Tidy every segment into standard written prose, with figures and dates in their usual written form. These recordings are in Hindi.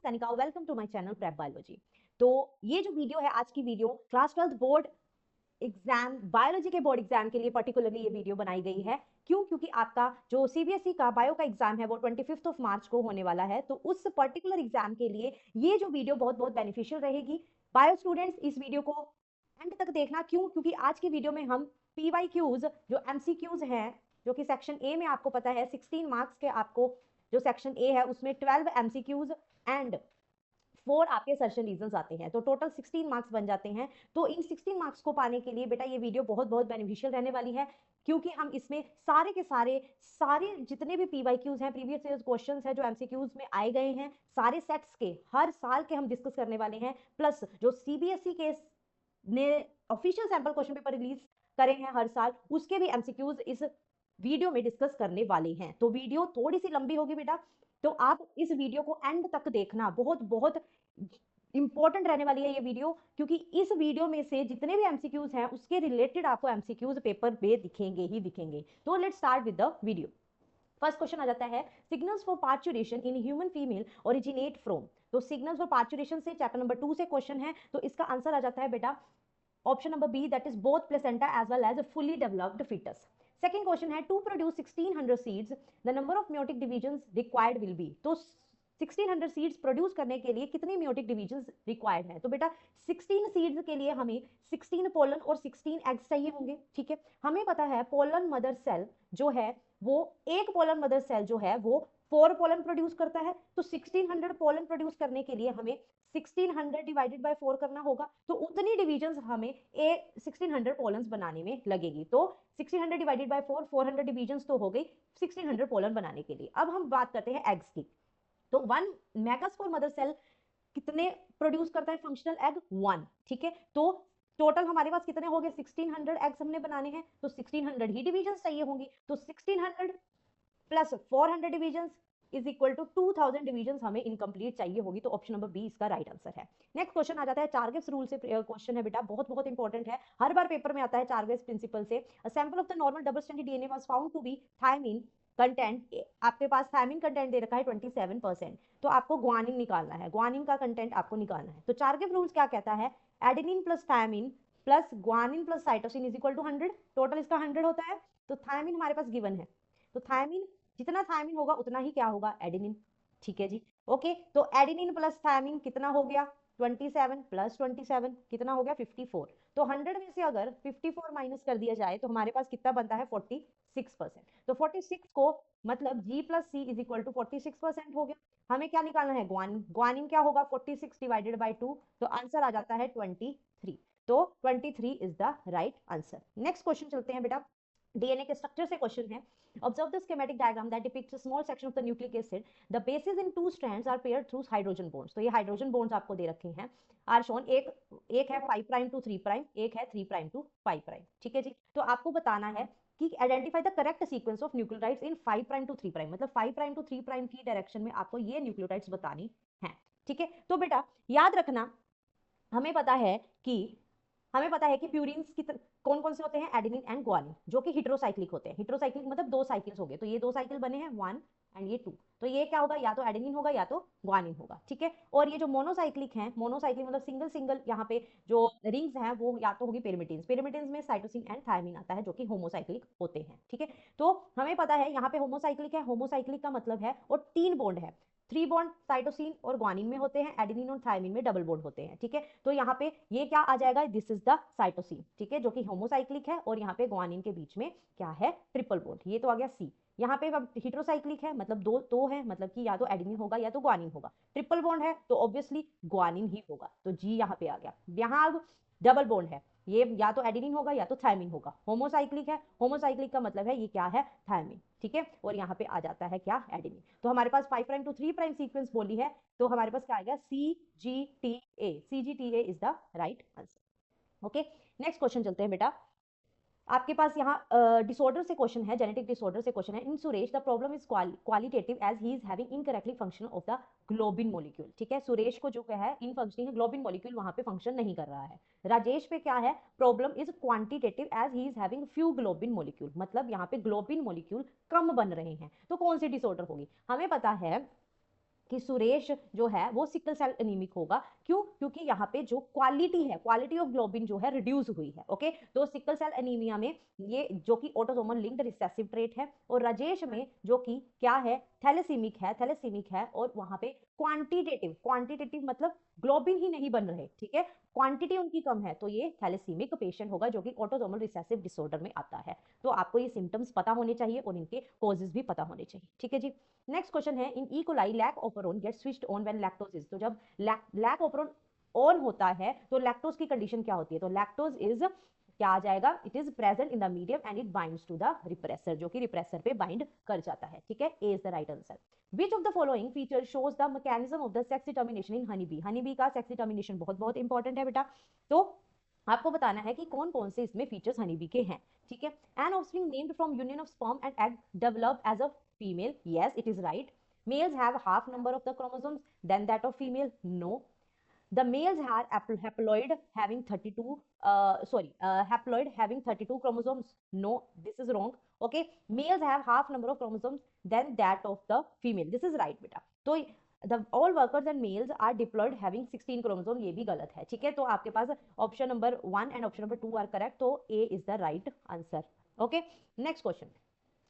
Sanika, welcome to my channel prep biology. तो ये जो वीडियो है, आज की video class 12 board exam, biology के बोर्ड एग्जाम के लिए पर्टिकुलरली ये वीडियो बनाई गई है। क्यों? क्योंकि आपका जो सीबीएसई का बायो का एग्जाम है वो 25 ऑफ मार्च को होने वाला है। तो उस पर्टिकुलर एग्जाम के लिए ये जो वीडियो बहुत बहुत बेनिफिशियल रहेगी। बायो स्टूडेंट्स इस वीडियो को एंड तक देखना। क्यों? क्योंकि आज की वीडियो में हम पीवाईक्यूज जो एमसीक्यूज हैं, जो कि सेक्शन ए में आपको पता है 16 मार्क्स के, आपको जो सेक्शन ए है उसमें 12 एमसीक्यूज एंड 4 आपके सर्शन रीजंस आते हैं, तो टोटल 16 मार्क्स बन जाते हैं। तो इन 16 मार्क्स को पाने के लिए बेटा ये वीडियो बहुत बहुत बेनिफिशियल रहने वाली है, क्योंकि हम इसमें सारे के सारे जितने भी पीवाईक्यूज हैं, प्रीवियस ईयर क्वेश्चंस हैं जो एमसीक्यूज में आए गए हैं, सारे सेट्स के हर साल के हम डिस्कस करने वाले हैं। प्लस जो सीबीएसई के ने official sample question paper release करे हैं हर साल, उसके भी एमसीक्यूज इस वीडियो में डिस्कस करने वाले हैं। तो वीडियो थोड़ी सी लंबी होगी बेटा, तो आप इस वीडियो को एंड तक देखना। बहुत बहुत इंपॉर्टेंट रहने वाली है ये वीडियो, क्योंकि इस वीडियो में से जितने भी एमसीक्यूज हैं उसके रिलेटेड आपको एमसीक्यूज पेपर में दिखेंगे ही दिखेंगे। तो let's start with the video. First question आ जाता है, signals for parturition in human female originate from. तो सिग्नल्स फॉर पार्चुरेशन से चैप्टर नंबर 2 से क्वेश्चन है, तो इसका आंसर आ जाता है बेटा option number B, that is both placenta as well as fully developed fetus. Second question है, to produce 1600 seeds the number of meiotic divisions required will be. तो 1600 सीड्स प्रोड्यूस करने के लिए कितनी म्योटिक डिवीजंस रिक्वायर्ड है? तो बेटा 16 सीड्स के लिए हमें 16 पोलन और 16 एग्स चाहिए होंगे। ठीक है, हमें पता है पोलन मदर सेल जो है वो, एक पोलन मदर सेल जो है वो 4 पोलन प्रोड्यूस करता है। तो 1600 पोलन प्रोड्यूस करने के लिए हमें 1600 डिवाइडेड बाय 4 करना होगा, तो उतनी डिवीजंस हमें 1600 पोलन्स बनाने में लगेगी। तो 1600 डिवाइडेड बाय 4, 400 डिवीजंस तो हो गई 1600 पोलन बनाने के लिए। अब हम बात करते हैं एग्स की। तो 1 मेगास्पोर मदर सेल कितने प्रोड्यूस करता है फंक्शनल एग? 1। ठीक है, तो टोटल हमारे पास कितने हो गए? 1600 एग्स हमने बनाने हैं, तो 1600 ही डिवीजंस चाहिए होंगी। तो 1600 plus 400 divisions is equal to 2000 divisions हमें इनकम्प्लीट चाहिए होगी। तो ऑप्शन नंबर बी इसका राइट आंसर है। नेक्स्ट क्वेश्चन आ जाता है, चार्गेस रूल से क्वेश्चन है बेटा, बहुत बहुत इंपॉर्टेंट है, हर बार पेपर में आता है चार्गेस प्रिंसिपल से। A sample of the normal double stranded DNA was found to be thymine content. आपके पास थायमिन कंटेंट दे रखा है 27%, तो आपको ग्वानिन निकालना है, ग्वानिन का कंटेंट आपको निकालना है। तो चार्गेस रूल्स क्या कहता है? Adenine plus thymine plus guanine plus cytosine is equal to 100। Total इसका 100 होता है, तो थायमिन हमारे पास गिवन है, तो थायमिन जितना थायमिन होगा उतना ही क्या होगा? एडेनिन। ठीक है जी, ओके। तो एडेनिन प्लस थायमिन कितना हो गया? 27 प्लस 27 कितना हो गया? 54। तो 100 में से अगर 54 माइनस कर दिया जाए तो हमारे पास कितना बनता है? 46%। तो 46 को मतलब G plus C is equal to 46% हो गया। हमें क्या निकालना है? ग्वानिन। ग्वानिन क्या होगा? 46 डिवाइडेड बाई 2, तो आंसर आ जाता है 23। तो 23 is the right answer. Next question चलते हैं बेटा, डीएनए के स्ट्रक्चर से क्वेश्चन है। Observe the schematic diagram that depicts a small section of the nucleic acid, the bases in 2 strands are paired through hydrogen bonds. तो ये हाइड्रोजन बॉन्ड्स आपको दे रखे हैं, आर शोन। एक है 5 प्राइम टू 3 प्राइम, एक है 3 प्राइम टू 5 प्राइम। ठीक है जी, तो आपको बताना है कि identify the correct sequence of nucleotides in 5 prime to 3 prime, मतलब 5 प्राइम टू 3 प्राइम की डायरेक्शन में आपको ये न्यूक्लियोटाइड्स बतानी है। ठीक है, तो बेटा याद रखना, हमें पता है कि प्यूरिन्स की कौन कौन से होते हैं? एडेनिन एंड ग्वानिन, जो कि हेटेरोसाइक्लिक होते हैं। हेटेरोसाइक्लिक मतलब 2 साइकिल्स हो गए, तो ये 2 साइकिल बने हैं 1 एंड ये 2, तो ये क्या होगा? या तो एडेनिन होगा या तो ग्वानिन होगा। ठीक है, और ये जो मोनोसाइक्लिक हैं, मोनोसाइक्लिक मतलब सिंगल सिंगल यहाँ पे जो रिंग्स हैं वो या तो होगी पेरिमिडिन्स। पेरिमिडिन्स में साइटोसिन एंड थायमिन आता है जो कि होमोसाइक्लिक होते हैं। ठीक है, तो हमें पता है यहाँ पे होमोसाइक्लिक है, होमोसाइक्लिक का मतलब है, और 3 बॉन्ड है, 3 बॉन्ड साइटोसिन और ग्वानिन में होते हैं, एडेनिन और थायमिन में डबल बॉन्ड होते हैं। ठीक है, तो यहाँ पे ये क्या आ जाएगा? This is the cytosine. ठीक है, जो कि होमोसाइक्लिक है, और यहाँ पे ग्वानिन के बीच में क्या है? Triple bond. ये तो आ गया सी। यहाँ पे हेटेरोसाइक्लिक है, मतलब दो है, मतलब कि या तो एडेनिन होगा या तो ग्वानिन होगा। ट्रिपल बॉन्ड है तो ऑब्वियसली ग्वानिन ही होगा, तो जी यहाँ पे आ गया। यहाँ अब डबल बॉन्ड है, ये या तो एडेनिन होगा या तो थायमिन होगा। होमोसाइक्लिक है, होमोसाइक्लिक का मतलब है ये क्या है? थायमिन। ठीक है, और यहाँ पे आ जाता है क्या? एडेनिन। तो हमारे पास 5 प्राइम टू 3 प्राइम सीक्वेंस बोली है, तो हमारे पास क्या आएगा? CGTA। CGTA is the right answer. Okay, next question चलते हैं बेटा। आपके पास यहाँ डिसऑर्डर से क्वेश्चन है, जेनेटिक डिसऑर्डर से क्वेश्चन है। In Suresh the problem is qualitative as he is having incorrectly function of the globin molecule. ठीक है, सुरेश को जो है इन फंक्शनिंग ग्लोबिन मॉलिक्यूल वहां पे फंक्शन नहीं कर रहा है। राजेश पे क्या है? Problem is quantitative as he is having few globin molecule, मतलब यहाँ पे ग्लोबिन मॉलिक्यूल कम बन रहे हैं। तो कौन सी डिसऑर्डर होगी? हमें पता है कि सुरेश जो है वो सिकल सेल एनीमिक होगा। क्यों? क्योंकि यहाँ पे जो क्वालिटी है, क्वालिटी ऑफ ग्लोबिन जो है रिड्यूस हुई है। ओके, तो सिकल सेल एनीमिया में ये जो कि ऑटोसोमल लिंक्ड रिसेसिव ट्रेट है, और राजेश में जो कि क्या है, थैलेसीमिक है, और वहां पे क्वांटिटेटिव मतलब ग्लोबिन ही नहीं बन रहे, ठीक है, क्वांटिटी उनकी कम है, तो ये थैलेसीमिक पेशेंट होगा जो कि ऑटोसोमल रिसेसिव डिसऑर्डर में आता है। तो आपको ये सिम्टम्स पता होने चाहिए और इनके कॉजेज भी पता होने चाहिए, ठीक है जी। नेक्स्ट क्वेश्चन है, in E coli lac operon get switched on when lactose is, तो जब लैक ऑपरोन ऑन होता है तो लैक्टोज की कंडीशन क्या होती है, तो लैक्टोज इज क्या आ जाएगा, it is present in the medium and it binds to the repressor, जो कि रिप्रेसर पे बाइंड कर जाता है, ठीक है, A is the right answer. Which of the following feature shows the mechanism of the sex determination in honey bee, honey bee का सेक्स डिटर्मिनेशन बहुत बहुत इंपॉर्टेंट है बेटा, तो आपको बताना है कि कौन कौन से इसमें फीचर्स हनी बी के हैं, ठीक है। An offspring named from union of sperm and egg develop as a female, yes it is right. Males have half number of the chromosomes than that of female, no. The males are haploid having 32 haploid having 32 chromosomes, no, this is wrong. Okay, males have half number of chromosomes than that of the female, this is right beta. तो the all workers and males are diploid having 16 chromosome, ये भी गलत है, ठीक है। तो आपके पास option number 1 and option number 2 are correct, तो A is the right answer. Okay, next question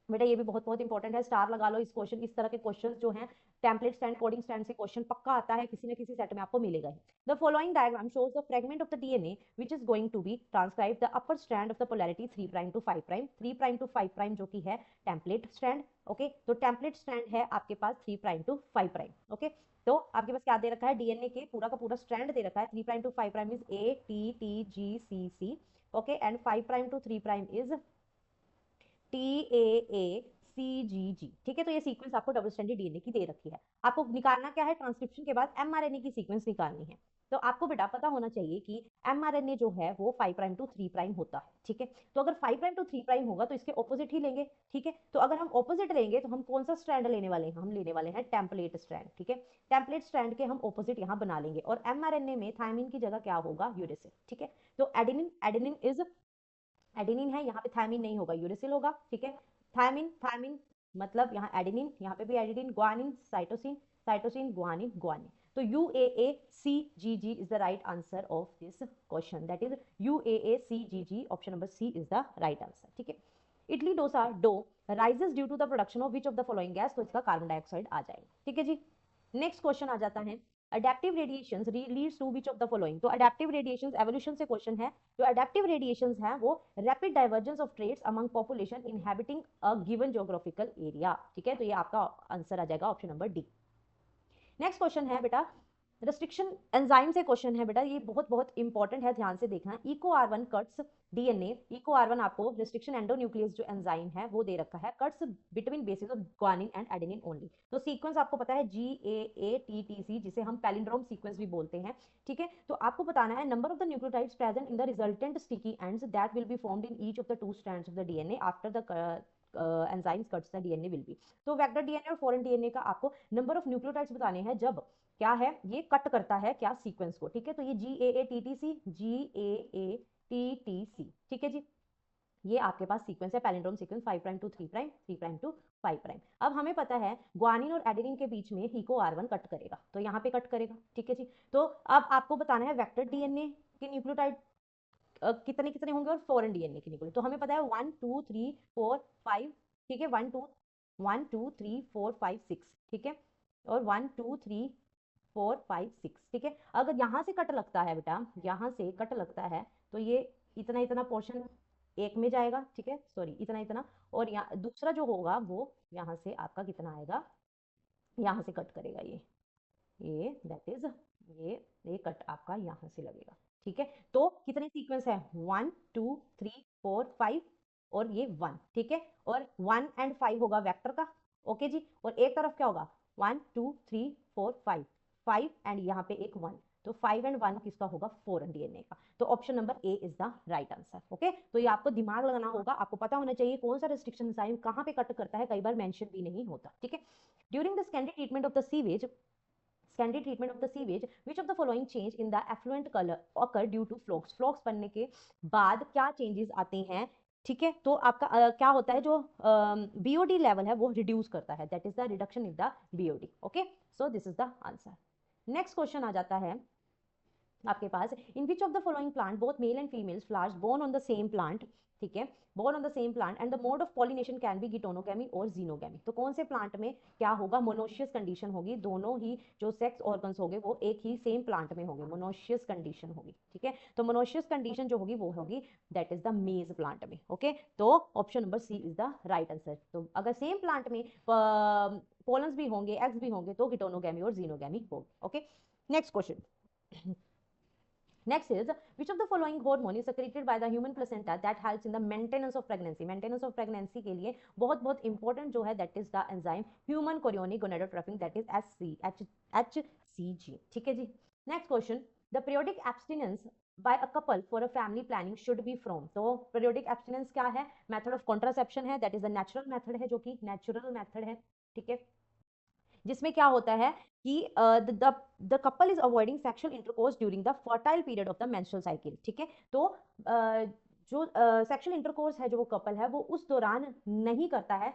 बेटा, ये भी बहुत बहुत इंपॉर्टेंट है, स्टार लगा लो इस क्वेश्चन, इस तरह के क्वेश्चन जो हैं टेम्पलेट स्टैंड, कोडिंग स्टैंड से क्वेश्चन पक्का आता है, किसी न किसी सेट में आपको मिलेगा ही। The following diagram shows the fragment of the DNA which is going to be transcribe the upper strand of the polarity 3 prime to 5 prime, 3 prime to 5 prime जो कि है टेम्पलेट स्ट्रैंड। ओके, तो टेम्पलेट स्ट्रैंड है आपके पास 3 प्राइम टू 5 प्राइम। ओके, तो आपके पास क्या दे रखा है, डीएनए के पूरा का पूरा स्ट्रैंड दे रखा है, 3 prime to 5 prime is A T T G C C, okay, and 5 prime to 3 prime is TAACGG, ठीक है। तो ये सीक्वेंस आपको डबल स्ट्रैंडेड डीएनए की दे रखी है, आपको निकालना क्या है, ट्रांसक्रिप्शन के बाद एमआरएनए की सीक्वेंस निकालनी है। तो आपको बेटा पता होना चाहिए कि एमआरएनए जो है वो 5 प्राइम टू 3 प्राइम होता है, ठीक है। तो अगर 5 प्राइम टू 3 प्राइम होगा तो इसके ऑपोजिट ही लेंगे, ठीक है। तो अगर हम ऑपोजिट लेंगे तो हम कौन सा स्ट्रैंड लेने वाले हैं, हम लेने वाले हैं टेम्पलेट स्ट्रैंड, ठीक है। टेम्पलेट स्ट्रैंड के हम ऑपोजिट यहाँ बना लेंगे, और एमआरएनए में थायमिन की जगह क्या होगा, यूरेसिल, ठीक है। तो एडेनिन इज एडेनिन है, यहाँ पे थायमिन नहीं होगा, यूरेसिल होगा, ठीक है। थायमिन मतलब यहाँ एडेनिन, यहाँ पे भी adenine, guanine cytosine guanine guanine, तो UAACGG is the right answer of this question, that is UAACGG, option number C is the right answer, ठीक है। Idli dosa dough rises due to the production of which of the following gas, तो इसका कार्बन डाइऑक्साइड आ जाएगा, ठीक है जी। नेक्स्ट क्वेश्चन आ जाता है, adaptive radiations leads to which of the following, तो अडेप्टिव रेडिएशंस एवोल्यूशन से क्वेश्चन है, जो अडेप्टिव रेडिएशंस हैं वो rapid divergence of traits among population inhabiting a given geographical area, ठीक है। तो ये आपका आंसर आ जाएगा option number D. Next question है बेटा, रेस्ट्रिक्शन एंजाइम से क्वेश्चन है बेटा, ये बहुत बहुत इंपॉर्टेंट है, ध्यान से देखना। Eco R one cuts DNA, Eco R one आपको रेस्ट्रिक्शन एंडोन्यूक्लियस जो एंजाइम है वो दे रखा है, cuts between bases of guanine and adenine only. तो सीक्वेंस आपको पता है GAATTC, जिसे हम पैलिंड्रोम सीक्वेंस भी बोलते हैं, ठीक है। तो आपको बताना है number of the nucleotides present in the resultant sticky ends that will be formed in each of the 2 strands of the DNA after the enzymes cuts the DNA will be. तो वेक्टर डीएनए और फॉरेन डीएनए का आपको नंबर ऑफ न्यूक्लियोटाइड्स बताने हैं जब क्या है, ये कट करता है क्या सीक्वेंस को, ठीक है। तो ये GAATTC, ठीक है जी, ये आपके पास सीक्वेंस है, palindrome sequence 5 prime to 3 prime, 3 prime to 5 prime. अब हमें पता है ग्वानिन और एडेनिन के बीच में हीको R1 कट करेगा, तो यहाँ पे कट करेगा, ठीक है जी। तो अब आपको बताना है वेक्टर डीएनए के न्यूक्लियोटाइड कितने कितने होंगे और फॉरेन डीएनए के न्यूक्लियोटाइड, तो हमें पता है 1 2 3 4 5, ठीक है, 1 2 3 4 5 6, ठीक है, और 1 2 3 4 5 6, ठीक है। अगर यहाँ से कट लगता है बेटा, यहाँ से कट लगता है तो ये इतना इतना पोर्शन एक में जाएगा, ठीक है, सॉरी इतना इतना, और यहाँ दूसरा जो होगा वो यहाँ से आपका कितना आएगा, यहाँ से कट करेगा ये दैट इज ये कट आपका यहाँ से लगेगा, ठीक है। तो कितने सीक्वेंस है, 1 2 3 4 5 और ये 1, ठीक है, और 1 एंड 5 होगा वेक्टर का, ओके जी, और एक तरफ क्या होगा 1 2 3 4 5 एंड यहाँ पे एक 1, तो 5 एंड 1 किसका होगा, फॉरेन डीएनए का। तो option number A is the right answer, okay. तो ये आपको दिमाग लगाना होगा, आपको पता होना चाहिए कौन सा रेस्ट्रिक्शन एंजाइम कहाँ पे कट करता है, कई बार मेंशन भी नहीं होता, ठीक है। During the secondary treatment of the sewage, secondary treatment of the sewage, which of the following change in the effluent color occur due to flux, flux बनने के बाद क्या changes आते हैं, ठीक है, तो आपका क्या होता है, जो बीओडी लेवल है वो रिड्यूस करता है, that is the reduction in the BOD. Okay, so this is the answer. Next question आ जाता है आपके पास, in which of the following plant both male and female flowers borne on the same plant, ठीक है, borne on the same plant and the mode of pollination can be geitonogamy और जीनोगेमी। तो कौन से प्लांट में क्या होगा, मोनोशियस कंडीशन होगी, दोनों ही जो सेक्स ऑर्गन्स होंगे वो एक ही सेम प्लांट में होंगे, मोनोशियस कंडीशन होगी। ठीक है, तो मोनोशियस कंडीशन जो होगी वो होगी that is the maize plant में। ओके, तो option number C is the right answer. तो अगर सेम प्लांट में पोलन्स भी होंगे, एग्स भी होंगे, तो गिटोनोगेमी और जीनोगेमी होगी। Okay, next question. Next is, which of the following hormone is secreted by the human placenta that helps in the maintenance of pregnancy? Maintenance of pregnancy के लिए बहुत important जो है that is the enzyme human chorionic gonadotropin, that is HCG। ठीक है जी। Next question, the periodic abstinence by a couple for a family planning should be from। तो periodic abstinence क्या है, method of contraception है, that is the natural method है, जो कि natural method है। ठीक है, जिसमें क्या होता है कि the couple is avoiding sexual intercourse during the fertile period of the menstrual cycle. ठीक है, तो जो सेक्सुअल इंटरकोर्स है जो वो कपल है वो उस दौरान नहीं करता है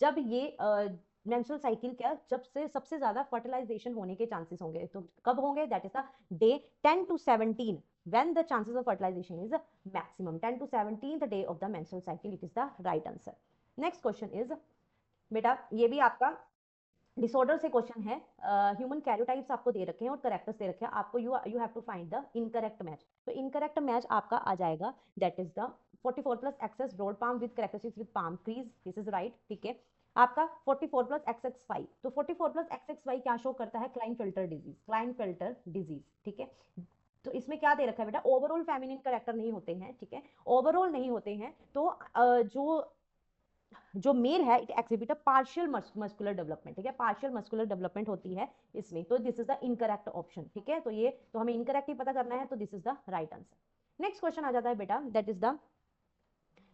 जब ये मेंस्ट्रुअल साइकिल क्या, जब से सबसे ज्यादा फर्टिलाइजेशन होने के चांसेस होंगे। तो कब होंगे, that is the day 10 to 17 when the chances of fertilization is maximum, 10 to 17 the day of the menstrual cycle, it is the right answer। next question is, बेटा ये भी आपका डिसऑर्डर से क्वेश्चन है, ह्यूमन कैरियोटाइप्स आपको दे रखे हैं और करेक्टर्स दे रखे हैं आपको, you have to find the incorrect match. तो इनकरेक्ट मैच आपका आ जाएगा that is the 44 plus excess broad palm with characteristics with palm crease, this is right. ठीक है, आपका 44 प्लस XXY, तो 44 प्लस XXY क्या शो करता है, क्लाइनफेल्टर डिजीज, क्लाइनफेल्टर डिजीज। ठीक है, तो इसमें क्या दे रखा है बेटा, ओवरऑल फेमिनिन करेक्टर नहीं होते हैं। ठीक है, ओवरऑल नहीं होते हैं, तो जो मेल है it exhibit a partial muscular development. ठीक है, पार्शियल मस्कुलर डेवलपमेंट होती है इसमें, तो this is the incorrect option. ठीक है, तो ये तो हमें इनकरेक्ट ही पता करना है, तो this is the right answer. Next question आ जाता है बेटा, that is the,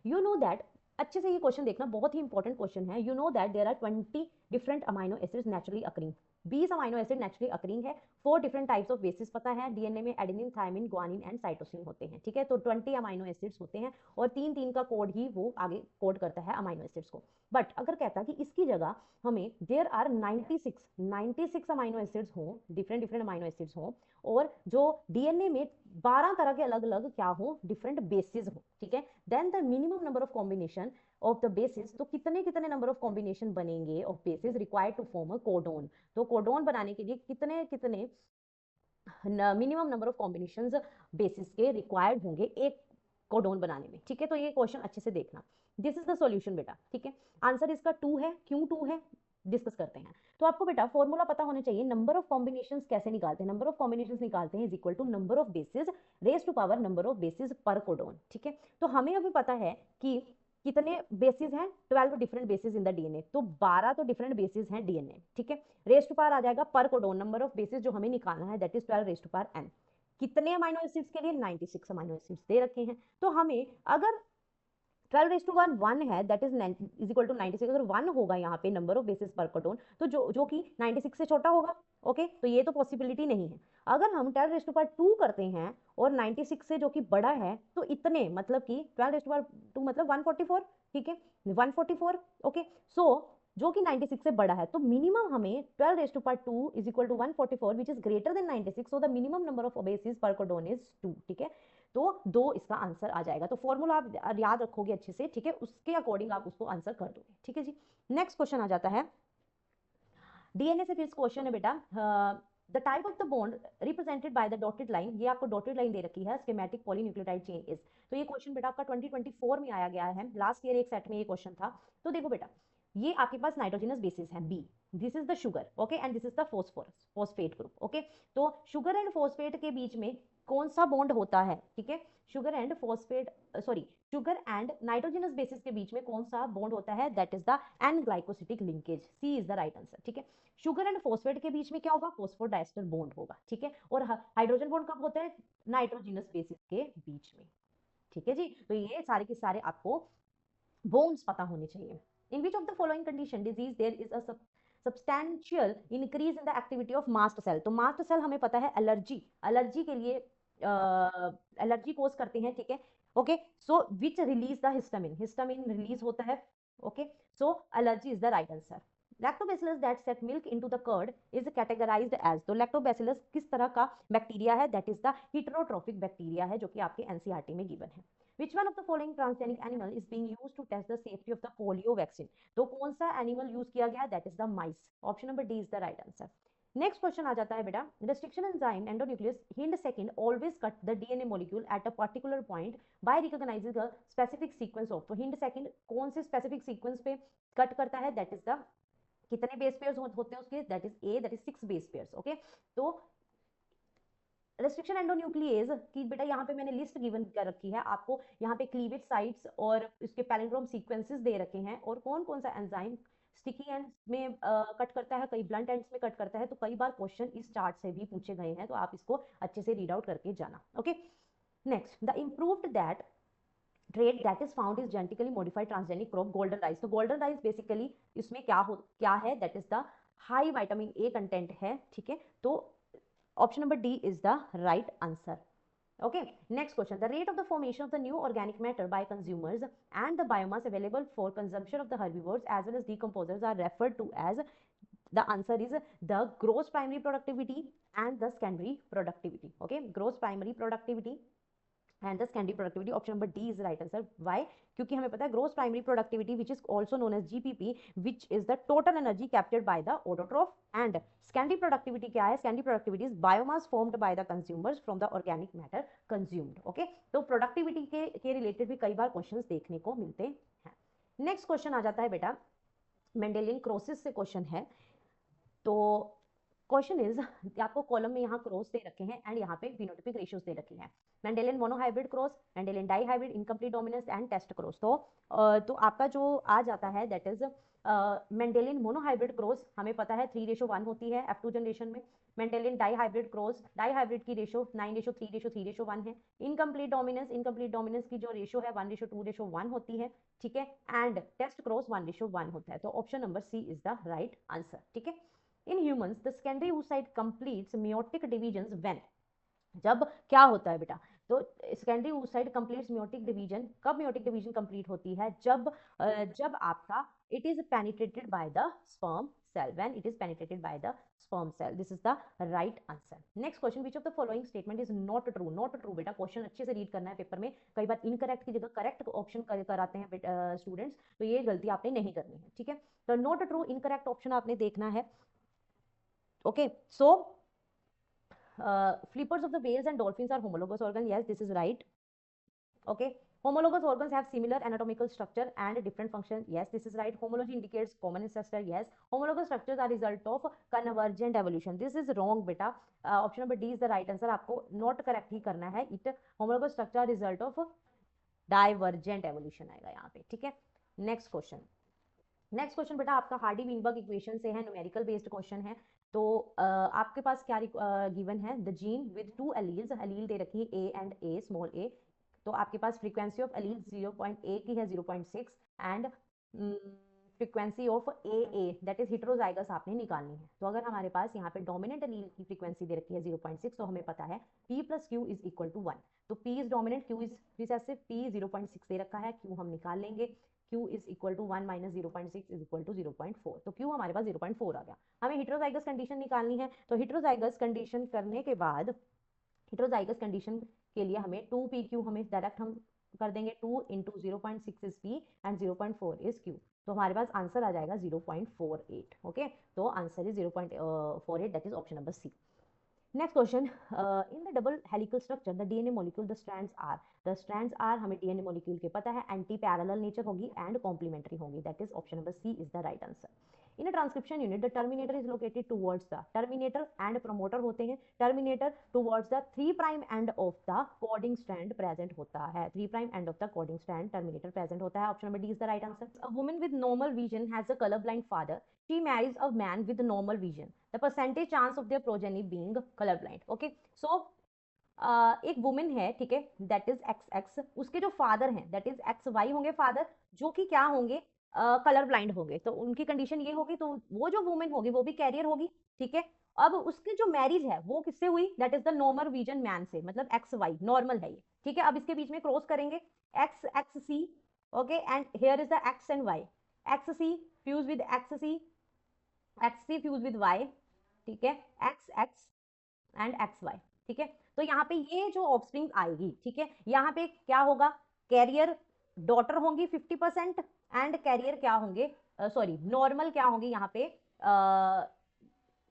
you know that, अच्छे से ये क्वेश्चन देखना, बहुत ही इंपॉर्टेंट क्वेश्चन है। You know that there are 20 different amino acids naturally occurring, 20 amino acid naturally occurring है, 4 डिफरेंट टाइप्स ऑफ बेसिस पता है, डीएनए में adenine, thymine, guanine and cytosine होते हैं। ठीक है, तो 20 अमाइनो एसिड्स होते हैं और 3 का कोड ही वो आगे कोड करता है अमाइनो एसिड्स को। बट अगर कहता कि इसकी जगह हमें देयर आर 96 अमाइनो एसिड्स हों, डिफरेंट डिफरेंट अमाइनो एसिड्स हों, और जो डीएनए में 12 तरह के अलग अलग क्या हो, डिफरेंट बेसिस हो। ठीक है, then the minimum number of combination of the bases, तो कितने कितने नंबर ऑफ कॉम्बिनेशन बनेंगे of bases required to form a codon. तो कोडोन बनाने के लिए कितने कितने minimum number of combinations bases के रिक्वायर्ड होंगे एक कोडोन बनाने में। ठीक है, तो ये क्वेश्चन अच्छे से देखना, दिस इज द सॉल्यूशन बेटा। ठीक है, आंसर इसका 2 है, क्यों 2 है डिस्कस करते हैं। तो आपको बेटा फॉर्मूला पता होना चाहिए, नंबर ऑफ कॉम्बिनेशंस कैसे निकालते हैं, नंबर ऑफ कॉम्बिनेशंस निकालते हैं is equal to number of bases raise to power number of bases per codon. ठीक है, तो हमें अभी पता है कि कितने बेसिस हैं, 12 different basis in the DNA, तो 12 तो डिफरेंट बेसिस हैं डीएनए। ठीक है, रेज टू पावर आ जाएगा पर कोडोन, नंबर ऑफ बेसिस जो हमें निकालना है that is 12 raise to power n। कितने अमाइनो एसिड्स के लिए, 96 अमाइनो एसिड्स दे रखे हैं। तो हमें अगर 12 रेज टू 1 है, that is is equal to 96, अगर 1 होगा यहाँ पे number of bases per codon, तो जो कि 96 से छोटा होगा। ओके, तो ये तो पॉसिबिलिटी नहीं है। अगर हम 12 रेज टू 2 करते हैं और 96 से जो कि बड़ा है, तो इतने मतलब कि 12 रेज टू 2 मतलब 144। ठीक है, 144। ओके, सो जो कि 96 से बड़ा है, तो मिनिमम हमें 12 raise to 2 is equal to 144 which is greater than 96, so the minimum number of bases per codon is 2। ठीक है, तो 2 इसका आंसर आ जाएगा। तो फॉर्मूला आप याद रखोगे अच्छे से। ठीक है, उसके अकॉर्डिंग आप उसको आंसर कर दोगे। ठीक है जी, नेक्स्ट क्वेश्चन आ जाता है, डीएनए से फिर क्वेश्चन है बेटा, the type of the bond represented by the dotted line, ये आपको डॉटेड लाइन दे रखी है, स्कीमेटिक पॉलीन्यूक्लियोटाइड चेन इज। तो ये क्वेश्चन बेटा आपका 2024 में आया गया है, लास्ट ईयर एक सेट में ये क्वेश्चन था। तो देखो बेटा, ये आपके पास नाइट्रोजनस बेसिस है B, this is the sugar, okay, and this is the phosphorus phosphate group. Okay, तो शुगर एंड फॉस्फेट के बीच में कौन सा बॉन्ड होता है, ठीक है, sugar and phosphate sorry sugar and nitrogenous bases के बीच में कौन सा बॉन्ड होता है, that is the N glycosidic linkage, C is the right answer. ठीक है, शुगर एंड फॉस्फेट के बीच में क्या होगा, फॉस्फोडाइस्टर बॉन्ड होगा। ठीक है, और हाइड्रोजन बॉन्ड कब होता है, नाइट्रोजनस बेसिस के बीच में। ठीक है जी, तो ये सारे के सारे आपको बॉन्ड्स पता होने चाहिए। In which of the following condition disease there is a substantial increase in the activity of mast cell. तो मास्ट सेल हमें पता है एलर्जी, एलर्जी के लिए एलर्जी कोज करते हैं। ठीक है, okay, so which release the histamine, histamine release होता है। Okay, so allergy is the right answer. Lactobacillus that set milk into the curd is categorised as, तो लैक्टोबैसिलस किस तरह का बैक्टीरिया है, that is the heterotrophic bacteria है, जो कि आपके एनसीईआरटी में गिवन है। Which one of the following transgenic animal is being used to test the safety of the polio vaccine? तो कौन सा एनिमल यूज किया गया, that is the mice. Option number D is the right answer. Next question आ जाता है बेटा, restriction enzyme endonuclease hind second always cut the DNA molecule at a particular point by recognizing a specific sequence of, तो हिंड सेकंड कौन से स्पेसिफिक सीक्वेंस पे कट करता है, दैट इज द, कितने बेस पेयर्स होते हैं उसके, that is A, that is 6 base pairs. Okay, तो रेस्ट्रिक्शन एंडोन्यूक्लिएज की बेटा यहाँ पे मैंने लिस्ट गिवन कर रखी है आपको, यहाँ पे क्लीवेज साइट्स और इसके पैलिंड्रोम सीक्वेंसेस दे रखे हैं, और कौन कौन सा एंजाइम स्टिकी एंड्स में कट करता है, कई ब्लंट एंड्स में कट करता है। तो कई बार क्वेश्चन इस चार्ट से भी पूछे गए हैं, तो आप इसको अच्छे से रीड आउट करके जाना। Okay, next, the improved that trade that is found is genetically modified transgenic crop golden rice. तो गोल्डन राइस बेसिकली इसमें क्या है, that is the high vitamin a content है। ठीक है, तो option number D is the right answer. Okay, next question. The rate of the formation of the new organic matter by consumers and the biomass available for consumption of the herbivores as well as decomposers are referred to as, the answer is the gross primary productivity and the secondary productivity. Okay, gross primary productivity and the secondary productivity, option number D is the right answer. Why? क्योंकि हमें पता है gross primary productivity which is also known as GPP, which is the total energy captured by the autotroph, and secondary productivity क्या है, secondary productivity is biomass formed by the consumers from the organic matter consumed. Okay, तो productivity के related भी कई बार questions देखने को मिलते हैं। next question आ जाता है बेटा, मेंडेलियन क्रॉसेस से क्वेश्चन है। तो क्वेश्चन इज, आपको कॉलम में यहाँ क्रॉस दे रखे हैं एंड यहाँ पे फिनोटाइपिक रेशियोज दे रखी हैं। Mendelian monohybrid cross, Mendelian dihybrid, incomplete dominance and test cross. तो आपका जो आ जाता है that is Mendelian monohybrid cross, हमें पता है 3:1 होती है F2 जनरेशन में। मेंडेलियन डाइहाइब्रिड क्रॉस, डाइहाइब्रिड की रेशो 9:3:3:1 है। इनकम्प्लीट डोमिनेंस की जो रेशो है 1:2:1 होती है। ठीक है, एंड टेस्ट क्रॉस 1:1 होता है। तो option number C is the right answer. ठीक है, in humans the secondary oocyte completes meiotic divisions when, जब क्या होता है बेटा, तो secondary oocyte completes meiotic division, कब meiotic division complete होती है, जब आपका it is penetrated by the sperm cell, when it is penetrated by the sperm cell. This is the right answer. Next question, which of the following statement is not true? not true बेटा, क्वेश्चन अच्छे से रीड करना है पेपर में, कई बार इनकरेक्ट की जगह करेक्ट ऑप्शन कराते हैं स्टूडेंट्स, तो ये गलती आपने नहीं करनी है। ठीक है, तो नॉट ट्रू इनकरेक्ट ऑप्शन आपने देखना है। Okay, so flippers of the whales and dolphins are homologous organ. Yes, this is right. Okay, homologous organs have similar anatomical structure and different function. Yes, this is right. Homology indicates common ancestor. Yes, homologous structures are result of convergent evolution. This is wrong beta. Option number D is the right answer. आपको not correct ही करना है. It homologous structure result of divergent evolution आएगा यहाँ पे। ठीक है, next question. नेक्स्ट क्वेश्चन बेटा आपका हार्डी विनबर्ग इक्वेशन से है, न्यूमेरिकल बेस्ड क्वेश्चन है। तो आपके पास क्या गिवन है, the gene with 2 alleles, allele दे रखी है ए एंड ए, स्मॉल ए। तो आपके पास फ्रीक्वेंसी ऑफ एलील 0.1 की है 0.6 and frequency of A that is heterozygous आपने निकालनी है। तो अगर हमारे पास यहाँ पे डोमिनेंट एलील की फ्रीक्वेंसी दे रखी है 0.6, तो हमें पता है P + Q is equal to 1। तो P is dominant, Q is recessive, P 0.6 दे रखा है, Q हम निकाल लेंगे। Q is equal to 1 - 0.6 is equal to 0.4। तो Q हमारे पास 0.4 आ गया। हमें हिट्रोजाइगस कंडीशन निकालनी है, तो हिट्रोजाइगस कंडीशन करने के बाद हिट्रोजाइगस कंडीशन के लिए हमें 2PQ हमें डायरेक्ट हम कर देंगे, 2 × 0.6 is P and 0.4 is Q। तो हमारे पास आंसर आ जाएगा 0.48। ओके, तो answer is 0.48, that is option number C. Next question, in the double helical structure the DNA molecule the strands are, हमें डीएनए मॉलिक्यूल के पता है एंटी पैरेलल नेचर होगी एंड कॉम्प्लीमेंट्री होगी, that is option number C is the right answer. In a transcription unit the terminator is located towards the, terminator and promoter होते हैं, terminator towards the 3' end of the coding strand present होता है, 3' end of the coding strand terminator present होता है। Option number D is the right answer. A woman with normal vision has a colour blind father, she marries a man with normal vision, the percentage chance of their progeny being colorblind. Okay, so एक वुमेन है, ठीक है, दैट इज XX, उसके जो फादर हैं दैट इज XY होंगे फादर, जो कि क्या होंगे, कलर ब्लाइंड होंगे, तो उनकी कंडीशन ये होगी, तो वो जो वुमेन होगी वो भी कैरियर होगी, ठीक है। अब उसकी जो मैरिज है वो किससे हुई, that is the normal vision man से, मतलब एक्स वाई नॉर्मल है ये, ठीक है। अब इसके बीच में क्रॉस करेंगे X X C, okay, and here is the X and Y, X C fuse with X C, X C fuse with Y, ठीक है, X X and X Y, ठीक है। तो यहाँ पे ये जो ऑफस्प्रिंग आएगी, ठीक है, यहाँ पे क्या होगा, कैरियर डॉटर होंगी 50% एंड कैरियर क्या होंगे, सॉरी नॉर्मल क्या होंगे यहाँ पे,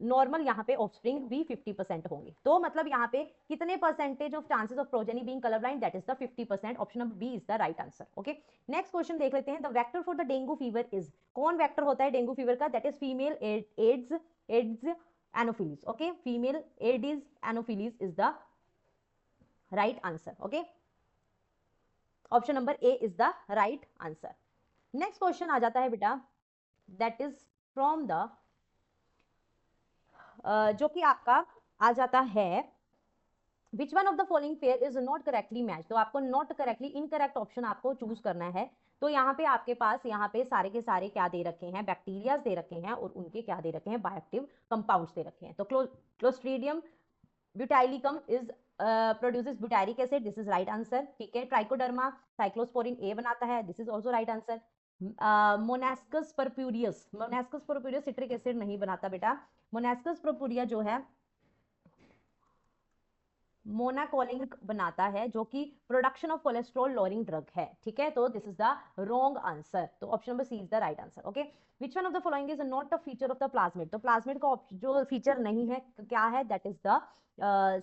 नॉर्मल यहाँ पे ऑफस्प्रिंग भी 50% होंगे। तो मतलब यहाँ पे कितने percentage of chances of progeny being colour blind, that is the 50%, option number B is the right answer, okay. Next question देख लेते हैं, the vector for the dengue fever is, कौन वेक्टर होता है डेंगू फीवर का, that is female aedes aedes anopheles, okay, female aedes anopheles is the right answer, okay, option number A is the right answer. Next question आ जाता है बेटा, दैट इज फ्रॉम द जो कि आपका आ जाता है, विच one of the following pair is not correctly match, तो आपको नॉट करेक्टली इनकरेक्ट ऑप्शन आपको चूज करना है। तो यहाँ पे आपके पास यहाँ पे सारे के सारे क्या दे रखे हैं, बैक्टीरियाज दे रखे हैं और उनके क्या दे रखे हैं, बायोएक्टिव कंपाउंड्स दे रखे हैं। तो clostridium butylicum is produces butyric acid, this is right answer, ठीक है। ट्राइकोडर्मा साइक्लोस्पोरिन ए बनाता है, this is also right answer. Monascus purpureus, Monascus purpureus citric acid नहीं बनाता बेटा, मोनास्कस परप्यूरिया जो है मोनाकोलिंग बनाता है, जो कि production of cholesterol lowering drug है, ठीक है। तो this is the wrong answer, तो option number C is the right answer, okay. Which one of the following is not a feature of the plasmid, तो प्लाज्मिड का जो फीचर नहीं है क्या है, that is the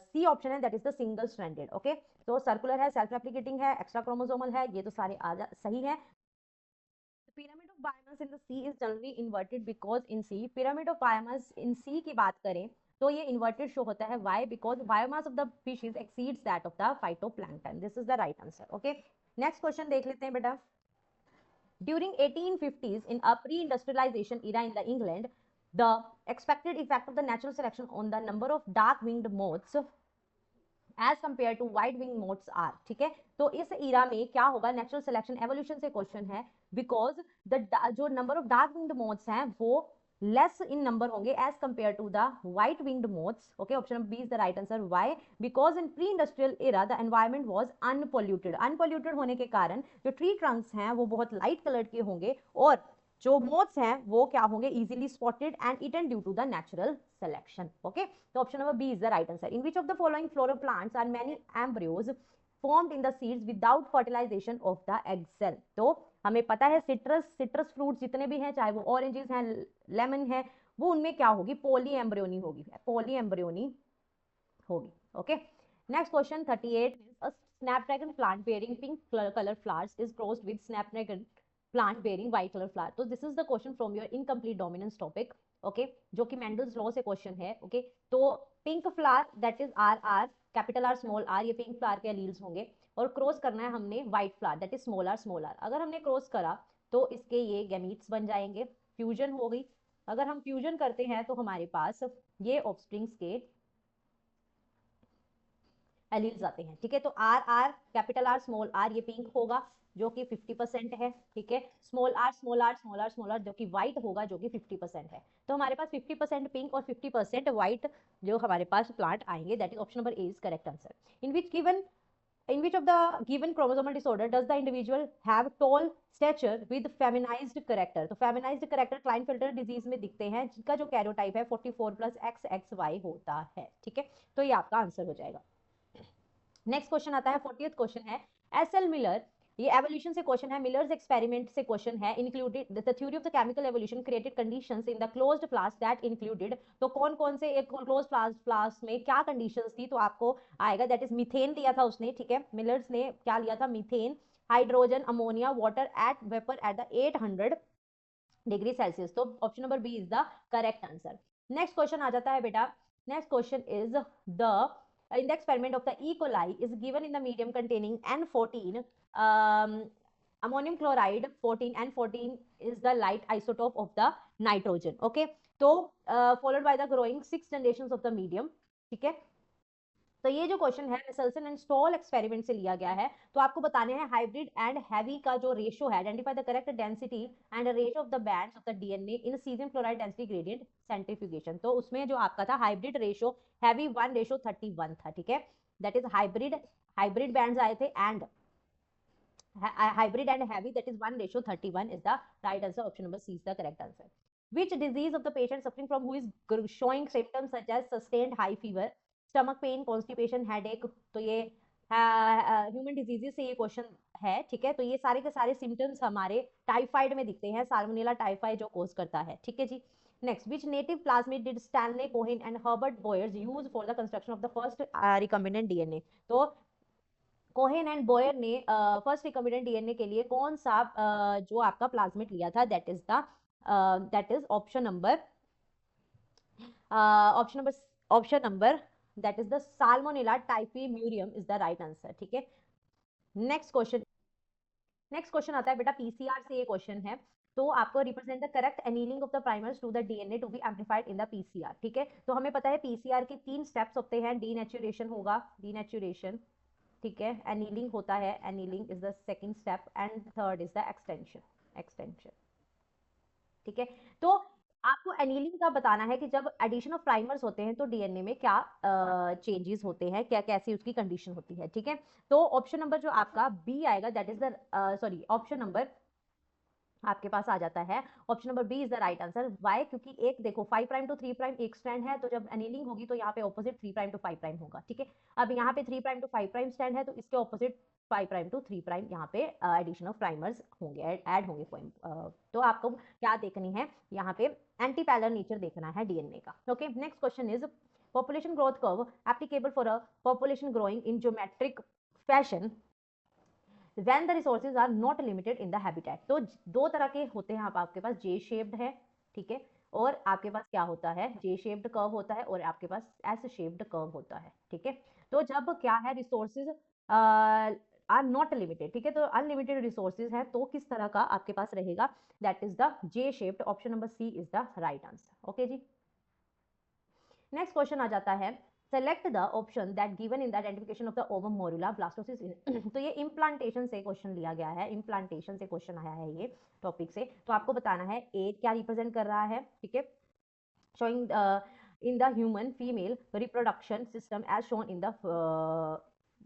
C option है, that is the single stranded, okay. तो सर्कुलर है, सेल्फ रेप्लिकेटिंग है, एक्स्ट्रा क्रोमोसोमल है, ये तो सारे सही है। pyramid of biomass in the sea is generally inverted because in sea, pyramid of biomass in sea की बात करें तो ये inverted शो होता है, why, because biomass of the species exceeds that of the phytoplankton, this is the right answer, okay। next question देख लेते हैं बेटा, during 1850s in a pre-industrialization era in the England, the expected effect of the natural selection on the number of dark winged moths as compare to white wing moths are, ठीक है। तो इस इरा में क्या होगा, नेचुरल सिलेक्शन एवोल्यूशन से क्वेश्चन है, बिकॉज द जो number of dark winged moths हैं वो लेस इन नंबर होंगे as compare to the white winged moths, okay, option B is the right answer. Why, because in pre industrial era the environment was unpolluted, unpolluted होने के कारण जो ट्री ट्रंक्स हैं वो बहुत लाइट कलर के होंगे और जो मोथ्स हैं वो क्या होंगे, easily spotted and eaten due to the natural selection, okay. तो option number B is the right answer. In which of the following floral plants are many embryos formed in the seeds without fertilization of the egg cell, तो हमें पता है सिट्रस फ्रूट जितने भी हैं, चाहे वो ऑरेंजेस हैं, लेमन है, वो उनमें क्या होगी, पॉली एम्ब्रियोनी होगी, पॉली एम्ब्रियोनी होगी, okay. Next question 38, a snapdragon plant bearing pink color flowers is crossed with snapdragon plant bearing white color flower, तो this is the question from your incomplete dominance topic, okay, जो कि मेंडल्स लॉ से क्वेश्चन है, ओके। तो pink flower that is R R, capital R small R, ये पिंक फ्लावर के एलील्स होंगे, और क्रॉस करना है हमने white flower that is small R. अगर हमने क्रॉस करा तो इसके ये गैमीट्स बन जाएंगे, फ्यूजन हो गई। अगर हम फ्यूजन करते हैं तो हमारे पास ये ऑफस्प्रिंग्स के एलील्स आते हैं, ठीक है। तो R R, capital R small R, ये पिंक होगा जो कि 50% है, ठीक है। Small R small R small R small R जो कि व्हाइट होगा जो कि 50% है। तो हमारे पास 50% पिंक और 50% व्हाइट जो हमारे पास प्लांट आएंगे, that is option number A is correct answer. In which of the given chromosomal disorder does the individual have tall stature with feminized character, तो feminized character Klinefelter disease में दिखते हैं, जिनका जो कैरोटाइप है 44+XXY होता है, ठीक है। तो ये आपका आंसर हो जाएगा। नेक्स्ट क्वेश्चन आता है 40th क्वेश्चन है, एसएल मिलर, ये एवोल्यूशन से क्वेश्चन है, मिलर्स एक्सपेरिमेंट से क्वेश्चन है, included the theory of the chemical evolution created conditions in the closed flask that included, तो कौन कौन से एक क्लोज्ड फ्लास्क में क्या कंडीशंस थी, तो आपको आएगा दैट इज मीथेन लिया था उसने, ठीक है। मिलर्स ने क्या लिया था, methane, hydrogen, ammonia, water at vapour at the 800 degree Celsius, तो option number B is the correct answer. Next question आ जाता है बेटा, next question is the in the experiment of the E. coli is given in the medium containing N14, ammonium chloride 14, N14 is the light isotope of the nitrogen, okay, तो followed by the growing 6 generations of the medium, ठीक है। तो ये जो क्वेश्चन है मिसल्सन एंड स्टॉल एक्सपेरिमेंट से लिया गया है। तो आपको बताने हैं हाइब्रिड एंड हैवी का जो रेशियो है, identify the correct density and ratio of the bands of the DNA in caesium chloride density gradient centrifugation. तो उसमें जो आपका था हाइब्रिड रेशियो हैवी 1:31 था, ठीक है। That is hybrid, hybrid bands आए थे and hybrid and heavy, that is 1:31 is the right answer. Option number C is the correct answer. Which disease of the patient suffering from who is showing symptoms such as sustained high fever, stomach pain, constipation, headache? तो ये ह्यूमन डिजीजेस से ये क्वेश्चन है, ठीक है। तो ये सारे के सारे सिम्टम्स हमारे टाइफाइड में दिखते हैं, साल्मोनेला टाइफाइड जो कोज करता है, ठीक है जी। Next, which native plasmid did Stanley Cohen and Herbert Boyers use for the construction of the first recombinant DNA? तो कोहेन एंड बॉयर ने फर्स्ट रिकम्बिनेंट डीएनए के लिए कौन सा जो आपका प्लाज्मिड लिया था? That is option number that is the salmonella typhimurium is the right answer, ठीक है। नेक्स्ट क्वेश्चन आता है बेटा पीसीआर से, ये क्वेश्चन है। तो आपको represent the correct annealing of the primers to the DNA to be amplified in the PCR, ठीक है। तो हमें पता है पीसीआर के 3 स्टेप्स होते हैं। डीनेचुरेशन होगा, डीनेचुरेशन, ठीक है। एनीलिंग होता है, annealing is the second step and third is the extension, extension, ठीक है। तो आपको एनीलिंग का बताना है कि जब एडिशन ऑफ प्राइमर्स होते हैं तो डीएनए में क्या चेंजेस होते हैं, क्या कैसी उसकी कंडीशन होती है, ठीक है। तो ऑप्शन नंबर जो आपका बी आएगा that is the sorry option number आपके पास आ जाता है, option number B is the right answer. Why? क्योंकि एक देखो 5 प्राइम टू 3 प्राइम एक स्ट्रैंड है, तो जब एनीलिंग होगी तो यहाँ पे ऑपोजिट 3 प्राइम टू 5 प्राइम होगा, ठीक है। अब यहाँ पे 3 प्राइम टू 5 प्राइम स्ट्रैंड है, तो इसके ऑपोजिट 5 प्राइम टू 3 प्राइम यहाँ पे एडिशन ऑफ प्राइमर्स होंगे, ऐड होंगे तो आपको क्या देखनी है यहाँ पे? एंटी पैरेलल नेचर देखना है डीएनए का, okay. Next question is population growth curve applicable for a population growing in geometric fashion when the resources are not limited in the habitat। तो दो तरह के होते हैं, आपके पास जे शेप्ड है, ठीक है, और आपके पास क्या होता है? जे शेप्ड कर्व होता है और आपके पास एस शेप्ड कर्व होता है, ठीक है। तो जब क्या है रिसोर्सेज आर नॉट लिमिटेड, ठीक है, तो अनलिमिटेड रिसोर्सेज है, तो किस तरह का आपके पास रहेगा? That is the J shaped. Option number C is the right answer, okay जी। नेक्स्ट क्वेश्चन आ जाता है select the option that given in the identification of the ovum morula blastocyst. तो ये इम्प्लांटेशन से क्वेश्चन लिया गया है, इम्प्लांटेशन से क्वेश्चन आया है ये टॉपिक से। तो आपको बताना है ए क्या रिप्रेजेंट कर रहा है, ठीक है। Showing in the human female reproduction system as shown in the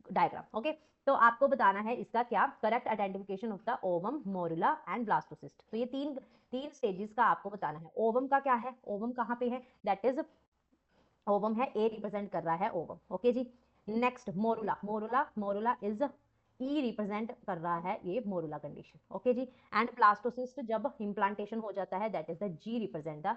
diagram, okay. तो आपको बताना है इसका क्या correct identification of the ovum morula and blastocyst. तो ये तीन स्टेजेस का आपको बताना है। ओवम का क्या है? ओवम कहाँ पे है? दैट इज ओवम है, ए रिप्रेजेंट कर रहा है ओवम, ओके जी। Next morula, morula is E represent कर रहा है ये मोरुला कंडीशन, ओके जी। एंड ब्लास्टोसिस्ट जब इम्प्लांटेशन हो जाता है that is the G represent the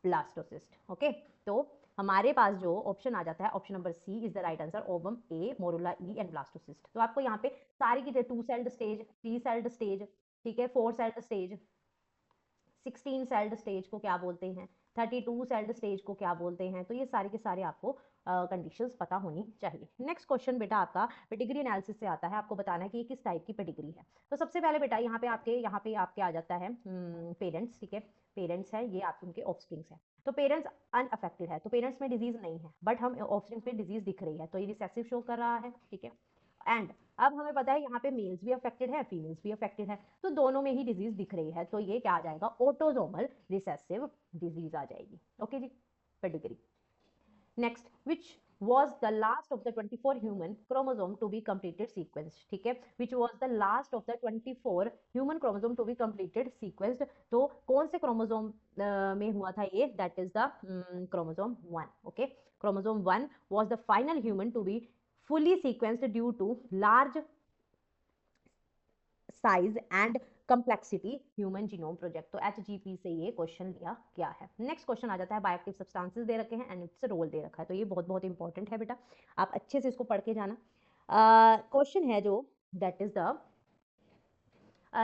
blastocyst, okay. तो हमारे पास जो ऑप्शन आ जाता है option number C is the right answer, ovum A morula E and blastocyst. तो आपको यहाँ पे सारी की 2 सेल्ड स्टेज, 3 सेल्ड स्टेज, ठीक है, 4 सेल्ड स्टेज, 16 सेल्ड स्टेज को क्या बोलते हैं, 32 सेल्ड स्टेज को क्या बोलते हैं, तो ये सारे के सारे आपको कंडीशंस पता होनी चाहिए। नेक्स्ट क्वेश्चन बेटा आपका पेडिग्री एनालिसिस से आता है। आपको बताना है कि ये किस टाइप की पेडिग्री है। तो सबसे पहले बेटा यहाँ पे आपके आ जाता है पेरेंट्स, ठीक है। पेरेंट्स है, ये आप उनके ऑफस्प्रिंग्स है। तो पेरेंट्स अनअफेक्टेड है, तो पेरेंट्स में डिजीज नहीं है, बट हम ऑफस्प्रिंग्स में डिजीज दिख रही है, तो ये रिसेसिव शो कर रहा है, ठीक है। एंड अब हमें पता है यहाँ पे मेल्स भी अफेक्टेड है, फीमेल्स भी अफेक्टेड है, तो दोनों में ही डिजीज दिख रही है, तो ये क्या आ जाएगा? ऑटोसोमल रिसेसिव डिजीज आ जाएगी, ओके जी, pedigree. Next, which was the last of the 24 human chromosome to be completed sequenced, ठीक है। which was the last of the 24 human chromosome to be completed sequenced। तो कौन से क्रोमोसोम में हुआ था ये? That is the chromosome 1, okay. Chromosome 1 was the final human to be fully sequenced due to large size and complexity human genome project। तो HGP से ये क्वेश्चन लिया गया है। नेक्स्ट क्वेश्चन आ जाता है बायोएक्टिव सब्सटेंसेस दे रखे हैं एंड इट्स रोल दे रखा है, तो ये बहुत बहुत इंपॉर्टेंट है बेटा, आप अच्छे से इसको पढ़ के जाना। क्वेश्चन है जो दैट इज द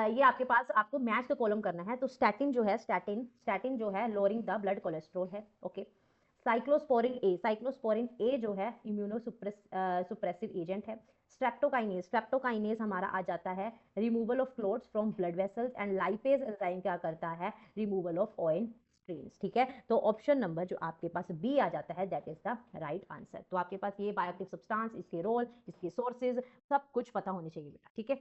ये आपके पास आपको मैच का कॉलम करना है। तो स्टैटिन जो है, स्टैटिन जो है लोअरिंग द ब्लड कोलेस्ट्रॉल है, ओके। साइक्लोस्पोरिन ए जो है इम्यूनो सुप्रेसिव एजेंट है। स्ट्रेप्टोकाइनेज हमारा आ जाता है removal of clots from blood vessels and lipase enzyme क्या करता है? रिमूवल ऑफ ऑयल ट्रेन्स, ठीक है। तो ऑप्शन नंबर जो आपके पास बी आ जाता है that is the right answer. तो आपके पास ये बायोएक्टिव सब्सटेंस, इसके रोल, इसके सोर्सेज सब कुछ पता होने चाहिए बेटा, ठीक है।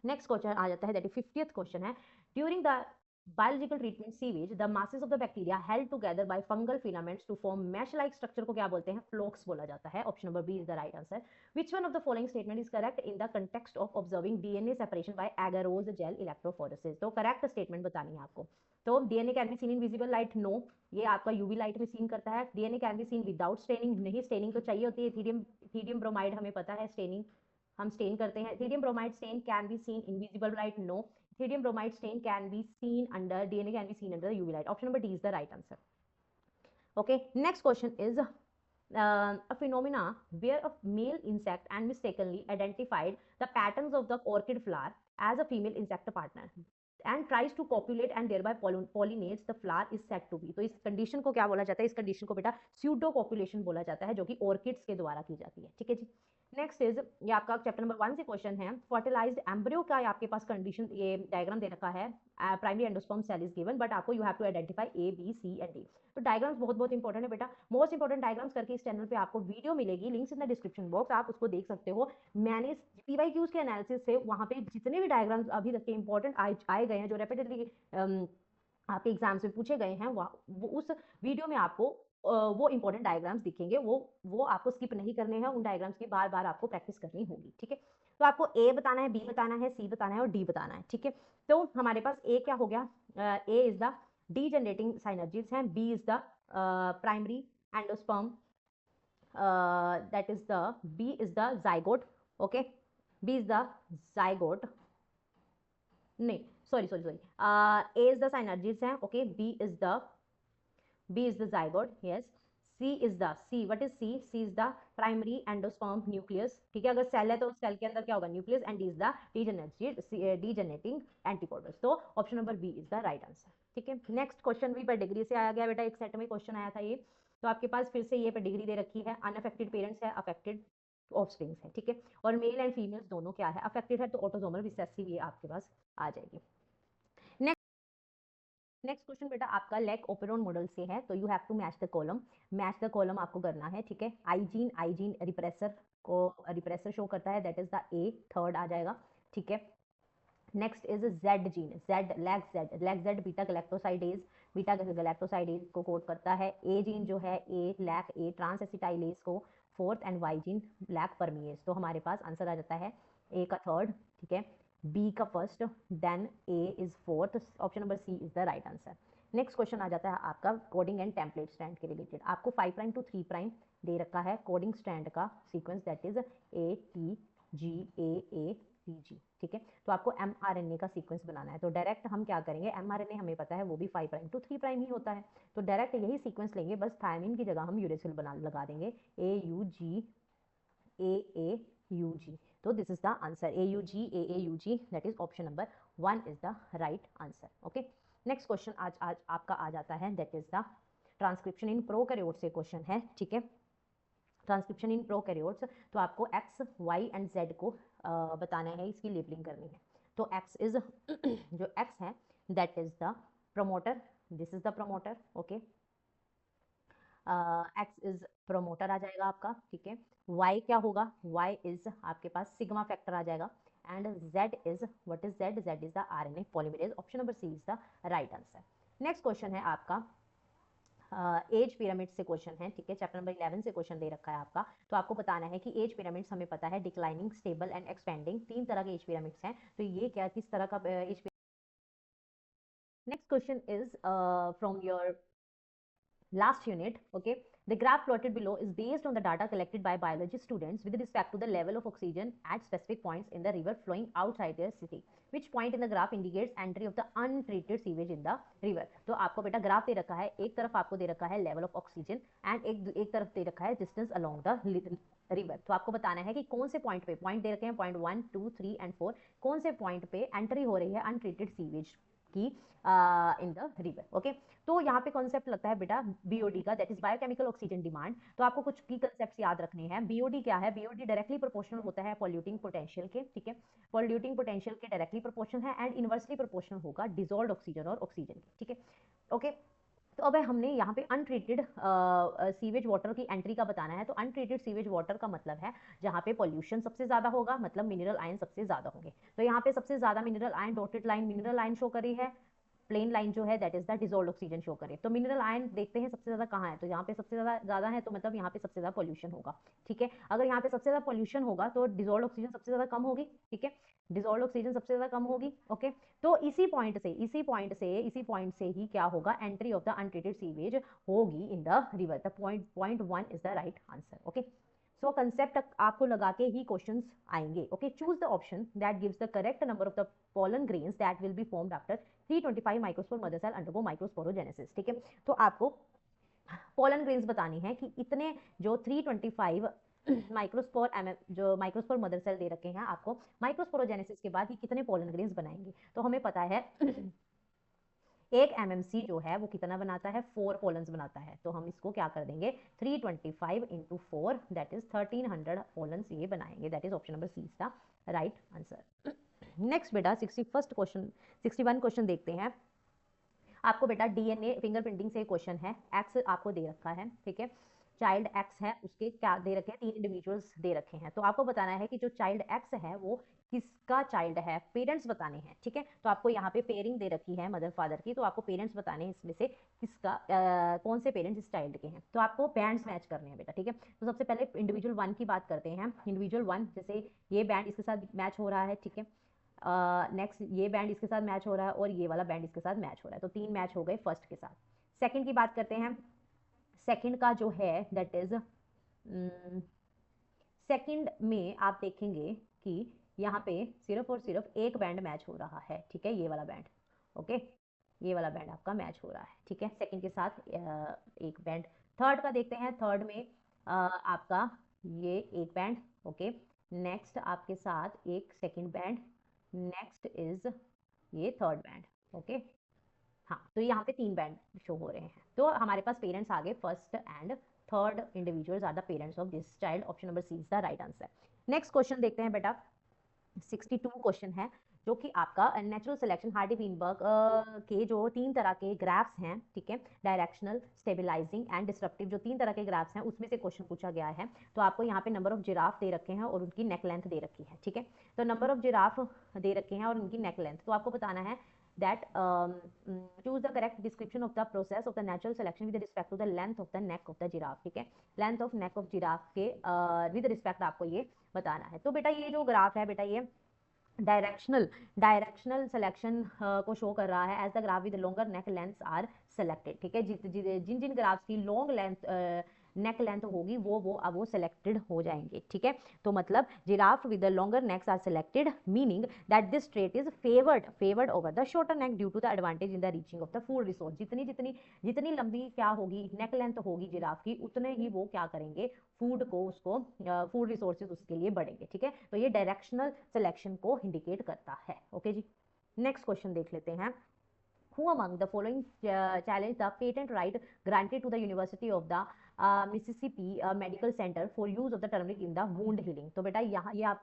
नेक्स्ट क्वेश्चन आ जाता है दैट इज 50th क्वेश्चन है, during the biological treatment sewage the masses of the bacteria held together by fungal filaments to form mesh like structure को क्या बोलते हैं, फ्लोक्स बोला जाता है। Option number B is the right answer. which one of the following statement is correct in the context of observing DNA separation by agarose gel electrophoresis? तो करेक्ट स्टेटमेंट बतानी है आपको। तो DNA can be seen in visible light, no, ये आपका यूवी लाइट में सीन करता है। DNA can be seen without staining, नहीं, स्टेनिंग तो चाहिए होती है। इथीडियम ब्रोमाइड हमें पता है स्टेनिंग, हम स्टेन करते हैं। Ethidium bromide stain can be seen in visible light, no, ethidium bromide stain can be seen under DNA can be seen under the UV light. Option number D is the right answer. Okay, next question is a phenomena where a male insect and mistakenly identified the patterns of the orchid flower as a female insect partner and tries to copulate and thereby pollinates the flower is said to be। तो इस कंडीशन को क्या बोला जाता है, इस कंडीशन को बेटा स्यूडो कॉपुलेशन बोला जाता है, जो कि ऑर्किड्स के द्वारा की जाती है, ठीक है जी। नेक्स्ट इज, ये आपका चैप्टर नंबर 1 से क्वेश्चन है, फर्टिलाइज्ड एम्ब्रियो का आपके पास कंडीशन, ये डायग्राम दे रखा है। Primary endosperm cell is given but आपको you have to identify A B C and D. तो डायग्राम्स बहुत बहुत इंपॉर्टेंट है बेटा, मोस्ट इंपॉर्टेंट डायग्राम्स करके इस चैनल पे आपको वीडियो मिलेगी, links in the description box, आप उसको देख सकते हो। मैंने पीवाईक्यूज के एनालिसिस से वहां पे जितने भी डायग्राम्स अभी तक के इंपॉर्टेंट आए गए हैं, जो रेपिटेडली आपके एग्जाम्स में पूछे गए हैं, वो उस वीडियो में आपको वो इंपॉर्टेंट डायग्राम्स दिखेंगे, वो आपको स्किप नहीं करने हैं, उन डायग्राम्स की बार बार आपको प्रैक्टिस करनी होगी, ठीक है। तो आपको ए बताना है, बी बताना है, सी बताना है और डी बताना है, ठीक है। तो हमारे पास ए क्या हो गया, ए इज द डीजेनरेटिंग साइनर्जीज हैं, B is the primary endosperm, that is the B is the zygote, okay, B is the zygote, नहीं sorry sorry sorry, A is the synergids हैं, okay, B is the zygote, yes. C is the C. What is C? C is the primary endosperm nucleus. ठीक है, अगर सेल है तो उस सेल के अंदर क्या होगा, nucleus, and D is the degenerating antibodies। तो option number B is the right answer, ठीक है। नेक्स्ट क्वेश्चन भी पेडिग्री से आया गया बेटा, एक सेट में क्वेश्चन आया था ये, तो आपके पास फिर से ये पेडिग्री दे रखी है। अनअफेक्टेड पेरेंट्स है, अफेक्टेड ऑफस्प्रिंग्स है, ठीक है, और मेल एंड फीमेल्स दोनों क्या है, अफेक्टेड है, तो ऑटोसोमल रिसेसिव ये आपके पास आ जाएगी। नेक्स्ट क्वेश्चन बेटा आपका लेक ओपेरॉन मॉडल से है, तो you have to match the column आपको करना है, ठीक है। आईजीन रिप्रेसर शो करता है, that is the A, third आ जाएगा, ठीक है। Next is Z gene, lac Z beta galactosidase को कोड करता है। ए जीन जो है लैक ए ट्रांस एसिटाइलेज को fourth, and Y gene lac permease. तो हमारे पास आंसर आ जाता है ए का थर्ड, ठीक है, बी का first, then A is fourth, option number C is the right answer. Next question आ जाता है आपका कोडिंग एंड टेम्पलेट स्टैंड के रिलेटेड। आपको 5 प्राइम टू 3 प्राइम दे रखा है कोडिंग स्टैंड का sequence, that is A T G A C G, ठीक है। तो आपको mRNA का सीक्वेंस बनाना है, तो डायरेक्ट हम क्या करेंगे, mRNA हमें पता है वो भी 5 प्राइम टू 3 प्राइम ही होता है, तो डायरेक्ट यही सीक्वेंस लेंगे, बस थायमिन की जगह हम यूरेसिल लगा देंगे, AUG। तो this is the answer, AUG, that is option number 1 is the right answer, okay. Next question आज आपका आ जाता है, that is the transcription in prokaryotes से क्वेश्चन है, ठीक है। ट्रांसक्रिप्शन इन प्रोकैरियोट्स, तो आपको एक्स, वाई एंड जेड को बताना है, इसकी लेबलिंग करनी है। तो एक्स इज जो एक्स है that is the promoter, this is the promoter, okay, X is promoter आ जाएगा आपका, ठीक है। वाई क्या होगा, वाई इज आपके पास सिग्मा फैक्टर आ जाएगा, and Z is, what is Z, Z is the RNA polymerase, option number C is the right answer. Next question है आपका एज पिरामिड से क्वेश्चन है, ठीक है, चैप्टर नंबर 11 से क्वेश्चन दे रखा है आपका। तो आपको बताना है कि एज पिरामिड्स हमें पता है डिक्लाइनिंग, स्टेबल एंड एक्सपेंडिंग, 3 तरह के एज पिरामिड्स हैं, तो ये क्या किस तरह का age. Next question is from your last unit, okay. The graph plotted below is based on the data collected by biology students with respect to the level of oxygen at specific points in the river flowing outside their city. Which point in the graph indicates entry of the untreated sewage in the river? तो आपको बेटा ग्राफ दे रखा है, एक तरफ आपको दे रखा है लेवल ऑफ ऑक्सीजन एंड एक तरफ दे रखा है डिस्टेंस अलोंग द रिवर। तो आपको बताना है कि कौन से पॉइंट पे, पॉइंट दे रखे हैं पॉइंट 1, 2, 3 एंड 4, कौन से पॉइंट पे एंट्री हो रही है अनट्रीटेड सीवेज की इन द रिवर, ओके। तो यहाँ पे कॉन्सेप्ट लगता है बेटा बीओडी का, that is biochemical oxygen demand. तो आपको कुछ की कॉन्सेप्ट्स याद रखने हैं। बीओडी क्या है, बीओडी डायरेक्टली प्रोपोर्शनल होता है पॉल्यूटिंग पोटेंशियल के, ठीक है, पॉल्यूटिंग पोटेंशियल के डायरेक्टली प्रोपोर्शनल है, एंड इनवर्सली प्रोपोर्शनल होगा डिसॉल्व्ड ऑक्सीजन और ऑक्सीजन के, ठीक है, ओके। तो अब हमने यहाँ पे अनट्रीटेड सीवेज वाटर की एंट्री का बताना है। तो अनट्रीटेड सीवेज वाटर का मतलब है जहाँ पे पॉल्यूशन सबसे ज्यादा होगा, मतलब मिनरल आयन सबसे ज्यादा होंगे। तो यहाँ पे सबसे ज्यादा mineral ion, dotted line mineral ion show करी है, प्लेन लाइन जो है that is the dissolved oxygen show करे। तो मिनरल आयन देखते हैं सबसे ज्यादा कहाँ है, तो यहाँ पे सबसे ज्यादा है, तो मतलब यहाँ पे सबसे ज्यादा पॉल्यूशन होगा। ठीक है, अगर यहाँ पे सबसे ज्यादा पॉल्यूशन होगा तो डिसॉल्व्ड ऑक्सीजन सबसे ज्यादा कम होगी। ठीक है, डिसॉल्व्ड ऑक्सीजन सबसे ज्यादा कम होगी। ओके, तो इसी पॉइंट से ही क्या होगा, entry of the untreated sewage होगी in the river. The point 1 is the right answer. Okay, so concept आपको लगा के ही क्वेश्चंस आएंगे। Okay, choose the option that gives the correct number of the pollen grains that will be formed after 325 microspore mother cell undergo microsporogenesis. ठीक है, तो आपको पोलन ग्रेन्स बतानी है कि इतने जो 325 माइक्रोस्पोर जो माइक्रोस्पोर मदर सेल दे रखे हैं आपको, माइक्रोस्पोरोजेनेसिस के बाद ये कितने पोलन ग्रेन्स बनाएंगे। तो हमें पता है एक एमएमसी जो है वो कितना बनाता है, 4 पोलन्स बनाता है। तो हम इसको क्या कर देंगे, 325 इंटू 4 दैट इज 1300 पोलन्स ये बनाएंगे। That is option number C is the right answer. Next बेटा 61 क्वेश्चन देखते हैं। आपको बेटा डीएनए फिंगरप्रिंटिंग से क्वेश्चन है। एक्स आपको दे रखा है, ठीक है, चाइल्ड एक्स है, उसके क्या दे रखे हैं, 3 इंडिविजुअल्स दे रखे हैं। तो आपको बताना है कि जो चाइल्ड एक्स है वो किसका चाइल्ड है, पेरेंट्स बताने हैं। ठीक है, तो आपको यहाँ पे पेयरिंग दे रखी है मदर फादर की, तो आपको पेरेंट्स बताने हैं इसमें से किसका कौन से पेरेंट्स इस चाइल्ड के हैं। तो आपको बैंड्स मैच करने हैं बेटा। ठीक है, तो सबसे पहले इंडिविजुअल 1 की बात करते हैं। इंडिविजुअल 1 जैसे ये बैंड इसके साथ मैच हो रहा है। ठीक है, नेक्स्ट ये बैंड इसके साथ मैच हो रहा है और ये वाला बैंड इसके साथ मैच हो रहा है। तो 3 मैच हो गए फर्स्ट के साथ। सेकंड की बात करते हैं। सेकंड का जो है दैट इज सेकंड में आप देखेंगे कि यहाँ पे सिर्फ और सिर्फ एक बैंड मैच हो रहा है। ठीक है, ये वाला बैंड। ओके, ये वाला बैंड आपका मैच हो रहा है। ठीक है, सेकंड के साथ एक बैंड। थर्ड का देखते हैं। थर्ड में आपका ये एक बैंड। ओके, नेक्स्ट आपके साथ एक सेकंड बैंड, नेक्स्ट इज ये थर्ड बैंड। ओके, हाँ, तो यहाँ पे 3 बैंड शो हो रहे हैं। तो हमारे पास पेरेंट्स आ गए, first and third individuals are the parents of this child. Option number C is the right answer. Next question देखते हैं बेटा। 62 क्वेश्चन है जो कि आपका नेचुरल सिलेक्शन हार्डी वीनबर्ग के जो 3 तरह के ग्राफ्स हैं। ठीक है, डायरेक्शनल, स्टेबलाइजिंग एंड डिस्ट्रक्टिव, जो 3 तरह के ग्राफ्स हैं उसमें से क्वेश्चन पूछा गया है। तो आपको यहाँ पे नंबर ऑफ जिराफ दे रखे हैं और उनकी नेक लेंथ दे रखी है। ठीक है, तो नंबर ऑफ जिराफ दे रखे हैं और उनकी नेक लेंथ, तो आपको बताना है that choose the correct description of the process of the natural selection with respect to the length of the neck of the giraffe। ठीक है, length of neck of giraffe के विद रिस्पेक्ट आपको ये बताना है। तो बेटा ये जो ग्राफ है बेटा, ये डायरेक्शनल सिलेक्शन को शो कर रहा है as the giraffe with longer neck length are selected. ठीक है, जिन जिन ग्राफ्स की लॉन्ग लेंथ नेक लेंथ होगी वो सेलेक्टेड हो जाएंगे। ठीक है, तो मतलब giraffe with the longer necks are selected, meaning that this trait is favoured over the shorter neck due to the advantage in the reaching of the food resource. जितनी लंबी क्या होगी नेक लेंथ होगी जिराफ की, उतने ही वो क्या करेंगे, फूड को उसको फूड रिसोर्सेज उसके लिए बढ़ेंगे। ठीक है, तो ये डायरेक्शनल सिलेक्शन को इंडिकेट करता है। ओके जी, नेक्स्ट क्वेश्चन देख लेते हैं। Who among the following challenge the patent right granted to the University of the Mississippi Medical Center for use of the turmeric in the wound healing। तो बेटा यहाँ ये आप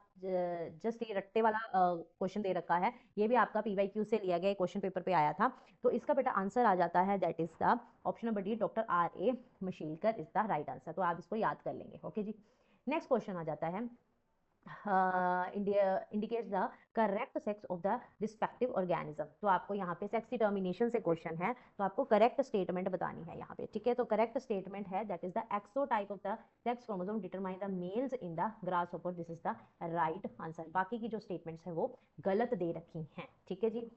जस्ट ये रट्टे वाला क्वेश्चन दे रखा है, ये भी आपका PYQ से लिया गया क्वेश्चन पेपर पे आया था। तो इसका बेटा आंसर आ जाता है that is the option number D, doctor RA Mashelkar is the right answer. तो आप इसको याद कर लेंगे। ओके जी, नेक्स्ट क्वेश्चन आ जाता है। indicates the correct sex of the respective organism। तो आपको यहाँ पे सेक्स डिटर्मिनेशन से क्वेश्चन है, तो आपको करेक्ट स्टेटमेंट बतानी है यहाँ पे। ठीक है, तो करेक्ट स्टेटमेंट है that is the XO type of the sex chromosome determine the males in the grasshopper. This is the right answer. बाकी की जो स्टेटमेंट्स है वो गलत दे रखी हैं। ठीक है जी,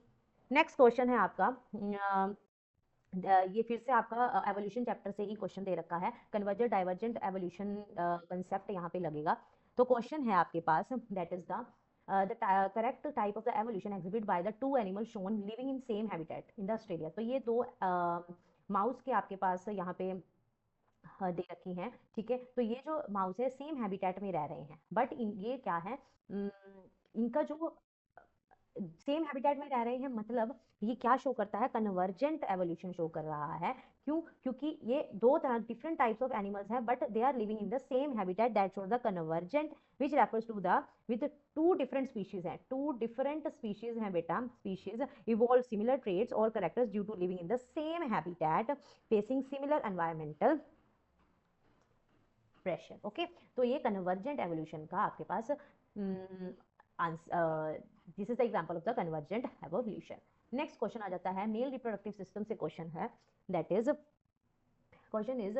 नेक्स्ट क्वेश्चन है आपका ये फिर से आपका एवोल्यूशन चैप्टर से ही क्वेश्चन दे रखा है। कन्वर्जेंट डाइवर्जेंट एवोल्यूशन कंसेप्ट यहाँ पे लगेगा। तो क्वेश्चन है आपके पास that is the correct type of the evolution exhibit by the 2 animal shown living in same habitat in the Australia. तो ये 2 माउस के आपके पास यहाँ पे दे रखी हैं। ठीक है, तो ये जो माउस है सेम हैबिटेट में रह रहे हैं, बट ये क्या है, इनका जो सेम हैबिटेट में रह रहे हैं, मतलब ये क्या शो करता है, कन्वर्जेंट एवोल्यूशन शो कर रहा है। क्यों? क्योंकि ये दो तरह डिफरेंट टाइप्स ऑफ एनिमल्स हैं but they are living in the same habitat, that shows the convergent, which refers to the with two different species हैं, टू डिफरेंट स्पीशीज हैं बेटा, स्पीशीज इवॉल्व सिमिलर ट्रेट्स और characters due to living in the same habitat facing similar environmental pressure. Okay, तो ये कन्वर्जेंट एवोल्यूशन का आपके पास this is the example of the convergent evolution. Next question आ जाता है मेल रिप्रोडक्टिव सिस्टम से, क्वेश्चन है that is question is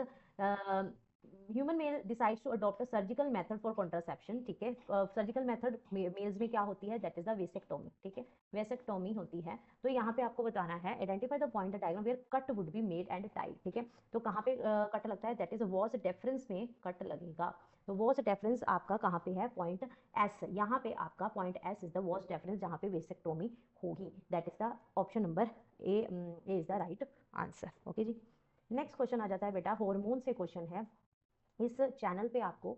human male decides to adopt a surgical method for contraception. ठीक है, सर्जिकल मेथड मेल्स में क्या होती है, दैट इज द वेसेक्टोमी। ठीक है, वेसेक्टोमी होती है। तो यहाँ पे आपको बताना है identify the point the diagram where cut would be made and tied. ठीक है, तो कहाँ पे कट लगता है, दैट इज वॉस डेफरेंस में कट लगेगा। तो वॉस डेफरेंस आपका कहाँ पे है, पॉइंट एस, यहाँ पे आपका point S is the vas deferens जहाँ पे वेसेक्टोमी होगी, that is the option number A is the right answer. Okay जी, नेक्स्ट क्वेश्चन आ जाता है बेटा हार्मोन से, क्वेश्चन है इस चैनल पे आपको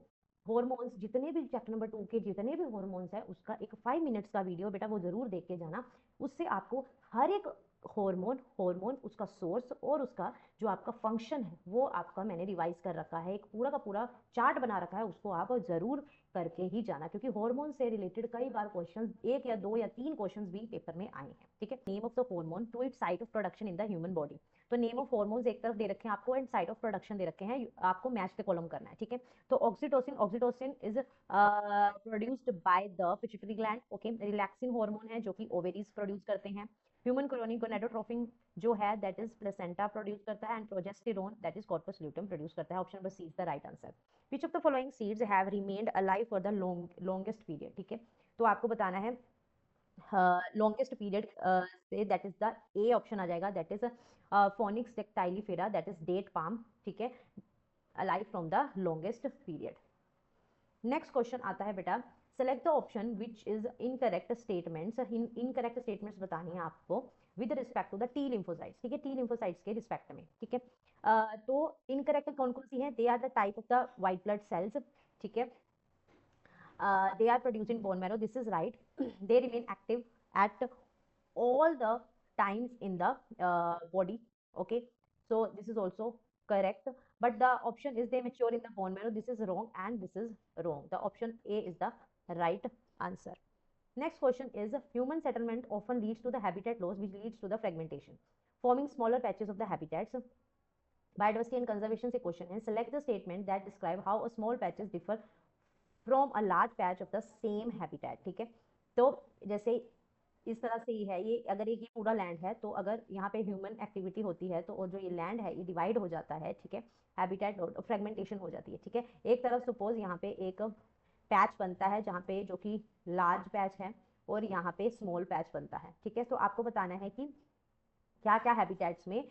हॉर्मोन्स जितने भी चैप्टर नंबर 2 के जितने भी हॉर्मोन्स है उसका एक 5 मिनट्स का वीडियो बेटा वो जरूर देख के जाना। उससे आपको हर एक हॉर्मोन हॉर्मोन उसका सोर्स और उसका जो आपका फंक्शन है वो आपका मैंने रिवाइज कर रखा है, एक पूरा का पूरा चार्ट बना रखा है, उसको आप जरूर करके ही जाना क्योंकि हार्मोन से रिलेटेड कई बार क्वेश्चंस, एक या दो या तीन क्वेश्चंस भी पेपर में आए हैं। ठीक है, name of the hormone to its site of production in the human body. तो नेम ऑफ हार्मोन्स एक तरफ दे रखे हैं आपको एंड साइट ऑफ प्रोडक्शन दे रखे हैं, आपको मैच पे कॉलम करना है। ठीक है, तो oxytocin, oxytocin is produced by the pituitary gland. Okay, relaxing hormone है जो कि ओवेरीज प्रोड्यूस करते हैं। ह्यूमन क्रोनिक गोनाडोट्रोपिन जो है दैट इज प्लेसेंटा प्रोड्यूस करता है and progesterone that is corpus luteum produce करता है। Option number C is the right answer. Which of the following seeds have remained alive for the longest period. ठीक है, तो आपको बताना है लॉन्गेस्ट पीरियड से, that is the A option आ जाएगा, that is phoenix dactylifera, that is date palm. ठीक है, alive from the longest period. Next question आता है बेटा select the option which is incorrect statements. Incorrect statements बतानी है आपको with respect to the T lymphocytes. ठीक है, टी लिम्फोसाइट्स के रिस्पेक्ट में। ठीक है, तो इनकरेक्ट कौन कौन सी है, they are the type of the white blood cells. ठीक है, they are produced in bone marrow, this is right. They remain active at all the times in the body. Okay, so this is also correct, but the option is they mature in the bone marrow, this is wrong and this is wrong. The option A is the right answer. Next question is human settlement often leads to the habitat loss which leads to the fragmentation, forming smaller patches of the habitats. Biodiversity and conservation से question है select the statement that describe how a small patches differ from a large patch of the same habitat. ठीक है, तो जैसे इस तरह से ही है ये, अगर ये पूरा लैंड है तो अगर यहाँ पे ह्यूमन एक्टिविटी होती है तो और जो ये लैंड है ये डिवाइड हो जाता है। ठीक है, हैबिटेट फ्रेगमेंटेशन हो जाती है। ठीक है, एक तरफ सपोज यहाँ पे एक पैच बनता है जहाँ पे जो कि लार्ज पैच है और यहाँ पे स्मॉल पैच बनता है। ठीक है, तो आपको बताना है कि क्या क्या हैबिटेट्स में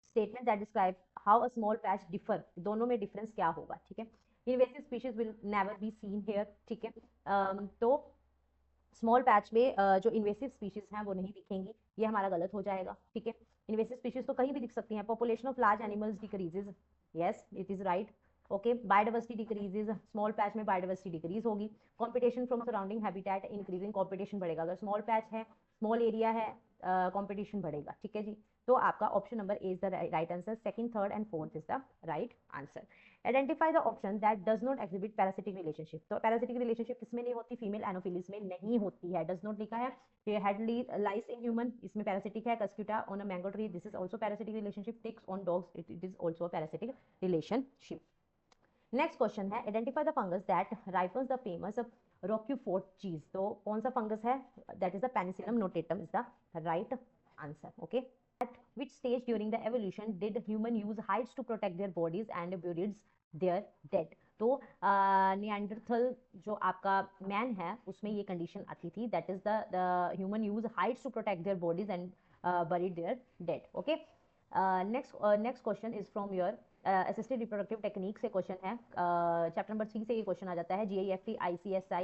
statement that describe how a small patch differ, दोनों में डिफरेंस क्या होगा। ठीक है, invasive species will never be seen here. ठीक है, तो स्मॉल पैच में जो इन्वेसिव स्पीशीज हैं वो नहीं दिखेंगी, ये हमारा गलत हो जाएगा। ठीक है, इन्वेसिव स्पीशीज तो कहीं भी दिख सकती हैं। Population of large animals decreases, yes it is right. Okay, biodiversity decreases, small patch में बायोडाइवर्सिटी डिक्रीज होगी। Competition from surrounding habitat increasing, competition बढ़ेगा। अगर स्मॉल पैच है, स्मॉल एरिया है, कंपटीशन बढ़ेगा। ठीक है जी, तो आपका option number A is the right answer. Second, third and fourth is the right answer. Identify the option that does not exhibit parasitic relationship. तो पैरासिटिक रिलेशनशिप किसमें नहीं होती, फीमेल एनोफिलिस में नहीं होती है। डज नॉट लिखा है, ये हेडली लाइस इन ह्यूमन, इसमें पैरासिटिक है। Cuscuta on a mango tree, this is also parasitic relationship. Ticks on dogs, it is also parasitic relationship. Next question है identify the fungus that ripens the famous Roquefort cheese. तो कौन सा फंगस है, that is the Penicillium notatum is the right answer. Okay, at which stage during the evolution did human use hides to protect their bodies and buried their dead? तो निएंडरथल जो आपका मैन है उसमें ये कंडीशन आती थी, that is the human use hides to protect their bodies and buried their dead. Okay, next question is from your assisted reproductive technique से क्वेश्चन है, चैप्टर नंबर 3 से ये क्वेश्चन आ जाता है। GAFT, ICSI,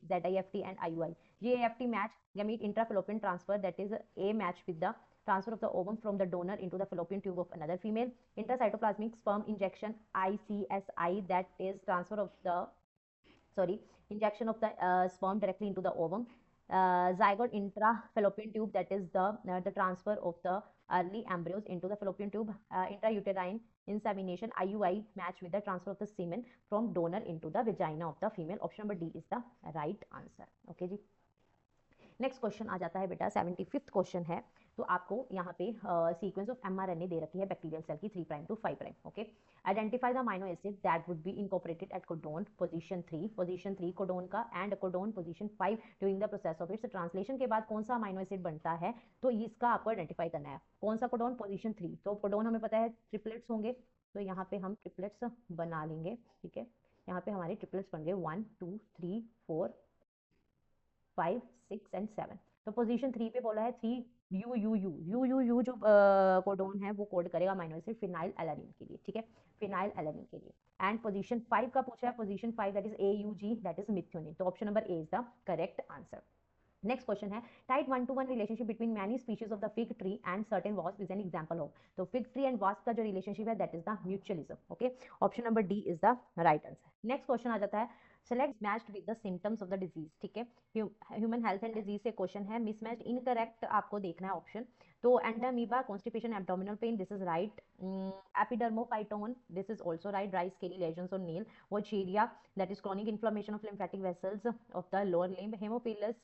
ZIFT and IUI। GAFT match gamete intrafallopian transfer, that is A match with the transfer of the ovum from the donor into the fallopian tube of another female. Intracytoplasmic sperm injection, ICSI, that is transfer of the injection of the sperm directly into the ovum. zygote intra-fallopian tube, that is the transfer of the early embryos into the fallopian tube. Intrauterine insemination, IUI, match with the transfer of the semen from donor into the vagina of the female. Option number D is the right answer. Okay जी. नेक्स्ट क्वेश्चन आ जाता है बेटा 75th क्वेश्चन है. तो आपको यहाँ पे सीक्वेंस ऑफ mRNA दे रखी है बैक्टीरियल सेल की 3 prime to 5 prime. Okay, identify the amino acid that would be incorporated at codon position 3 codon का and codon position 5 during the process of its translation के बाद कौन सा अमीनो एसिड बनता है, तो इसका आपको आइडेंटिफाई करना है. कौन सा कोडोन? पोजीशन 3. तो कोडोन हमें पता है ट्रिपलेट्स होंगे, तो यहाँ पे हम ट्रिपलेट्स बना लेंगे. ठीक है, यहाँ पे हमारे ट्रिपलेट्स बन गए 1 2 3 4 5 6 एंड 7. तो पोजीशन 3 पे बोला है 3 यू जो कोडोन है वो कोड करेगा अमीनो एसिड फिनाइल एलानिन के लिए. ठीक है, फिनाइल एलानिन के लिए. एंड पोजीशन 5 का पूछा है, position 5 that is AUG, that is methionine. तो option number A is the correct answer. Next question है tight 1-to-1 relationship between many species of the fig tree and certain wasp is an example of. तो फिग ट्री एंड वास्प का जो रिलेशनशिप है that is the mutualism. Okay, option number D is the right answer. Next question आ जाता है select matched with the symptoms of the disease. ठीक है, ह्यूमन हेल्थ एंड डिजीज से क्वेश्चन है. मिसमैच्ड इनकरेक्ट आपको देखना है ऑप्शन. तो Entamoeba, constipation, abdominal pain, this is right. Epidermophyton, this is also right. Dry scaly lesions on nail. Wuchereria, that is chronic inflammation of lymphatic vessels of the lower limb. Haemophilus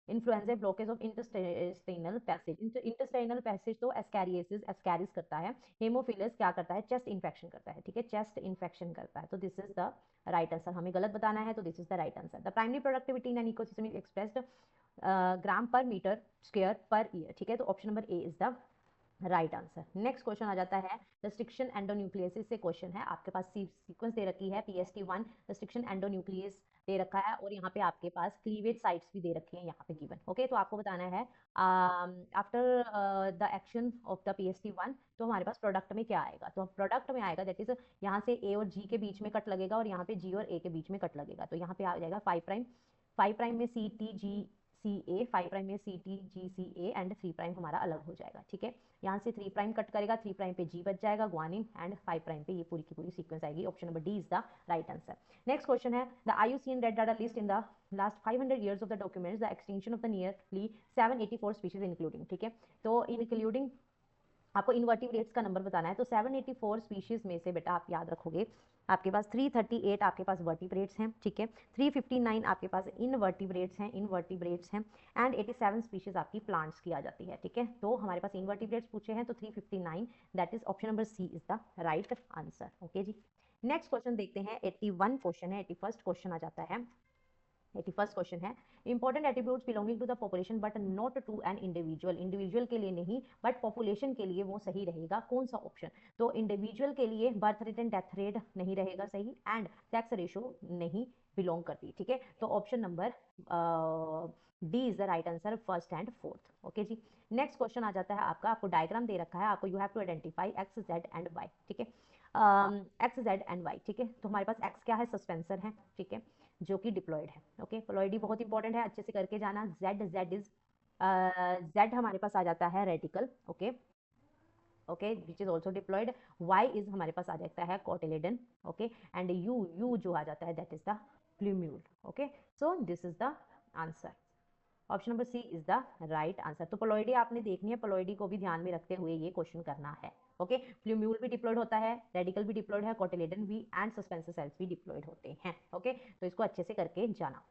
influenzae, blockage of intestinal passage. Intestinal passage तो एस्कैरिस करता है. हेमोफिलस क्या करता है? चेस्ट इन्फेक्शन करता है. ठीक है, चेस्ट इन्फेक्शन करता है. तो this is the right answer. हमें गलत बताना है, तो this is the right answer. The primary productivity in an ecosystem is expressed gram per metre square per year. ठीक है, तो option number A is the right answer. Next question आ जाता है रेस्ट्रिक्शन एंडोन्यूक्लियसिस से क्वेश्चन है. आपके पास सीक्वेंस दे रखी है PST1 रेस्ट्रिक्शन एंडोन्यूक्लियस दे रखा है और यहाँ पे आपके पास क्लीवेज साइट्स भी दे रखे हैं यहाँ पे गिवन. ओके, तो आपको बताना है after the action of the PST1 तो हमारे पास प्रोडक्ट में क्या आएगा. तो प्रोडक्ट में आएगा दैट इज यहाँ से A और G के बीच में कट लगेगा और यहाँ पे G और A के बीच में कट लगेगा. तो यहाँ पे आ जाएगा 5 प्राइम में CTGCA, 5 प्राइम में CTGCA एंड 3 प्राइम हमारा अलग हो जाएगा. ठीक है, यहाँ से 3 प्राइम कट करेगा, 3 प्राइम पे G बच जाएगा ग्वानिन एंड 5 प्राइम पे ये पूरी की पूरी सीक्वेंस आएगी. Option number D is the right answer. Next question है the IUCN red data list in the last 500 years of the documents the extinction of the nearly 784 species including. ठीक है, तो इंक्लूडिंग आपको इनवर्टिब्रेट्स का नंबर बताना है. तो 784 स्पीशीज में से बेटा आप याद रखोगे आपके पास 338 आपके पास वर्टिब्रेट्स हैं. ठीक है, 359 आपके पास इनवर्टिब्रेट्स हैं एंड 87 स्पीशीज आपकी प्लांट्स की आ जाती है. ठीक है, तो हमारे पास इनवर्टिब्रेट्स पूछे हैं तो 359 that is option number C is the right answer. Okay जी, नेक्स्ट क्वेश्चन देखते हैं. 81 क्वेश्चन है. 81st क्वेश्चन आ जाता है. 81st क्वेश्चन है important attributes belonging to the population but not to an individual. Individual के लिए नहीं बट पॉपुलेशन के लिए वो सही रहेगा. कौन सा ऑप्शन? तो इंडिविजुअल के लिए birth rate and death rate नहीं रहेगा सही एंड सेक्स रेशो नहीं बिलोंग करती. ठीक है, तो option number D is the right answer, first and fourth. Okay जी, नेक्स्ट क्वेश्चन आ जाता है आपका. आपको डायग्राम दे रखा है, आपको you have to identify X Z and Y. ठीक है, एक्स जेड एंड वाई. ठीक है, तो हमारे पास एक्स क्या है? सस्पेंसर है. ठीक है, जो कि डिप्लॉयड है. ओके, प्लॉयडी बहुत इंपॉर्टेंट है, अच्छे से करके जाना. जेड हमारे पास आ जाता है radical. Okay okay, which is also diploid. Why is हमारे पास आ जाता है कोटिलेडन. ओके, एंड यू जो आ जाता है that is the plumule. Okay, so this is the answer. Option number C is the right answer. तो प्लॉयडी आपने देखनी है, प्लॉयडी को भी ध्यान में रखते हुए ये क्वेश्चन करना है. ओके, प्लूम्यूल भी डिप्लॉयड होता है, रेडिकल भी डिप्लॉयड है, कोटिलेडन भी एंड सस्पेंसर सेल्स भी डिप्लॉयड होते हैं. ओके, तो इसको अच्छे से करके जाना.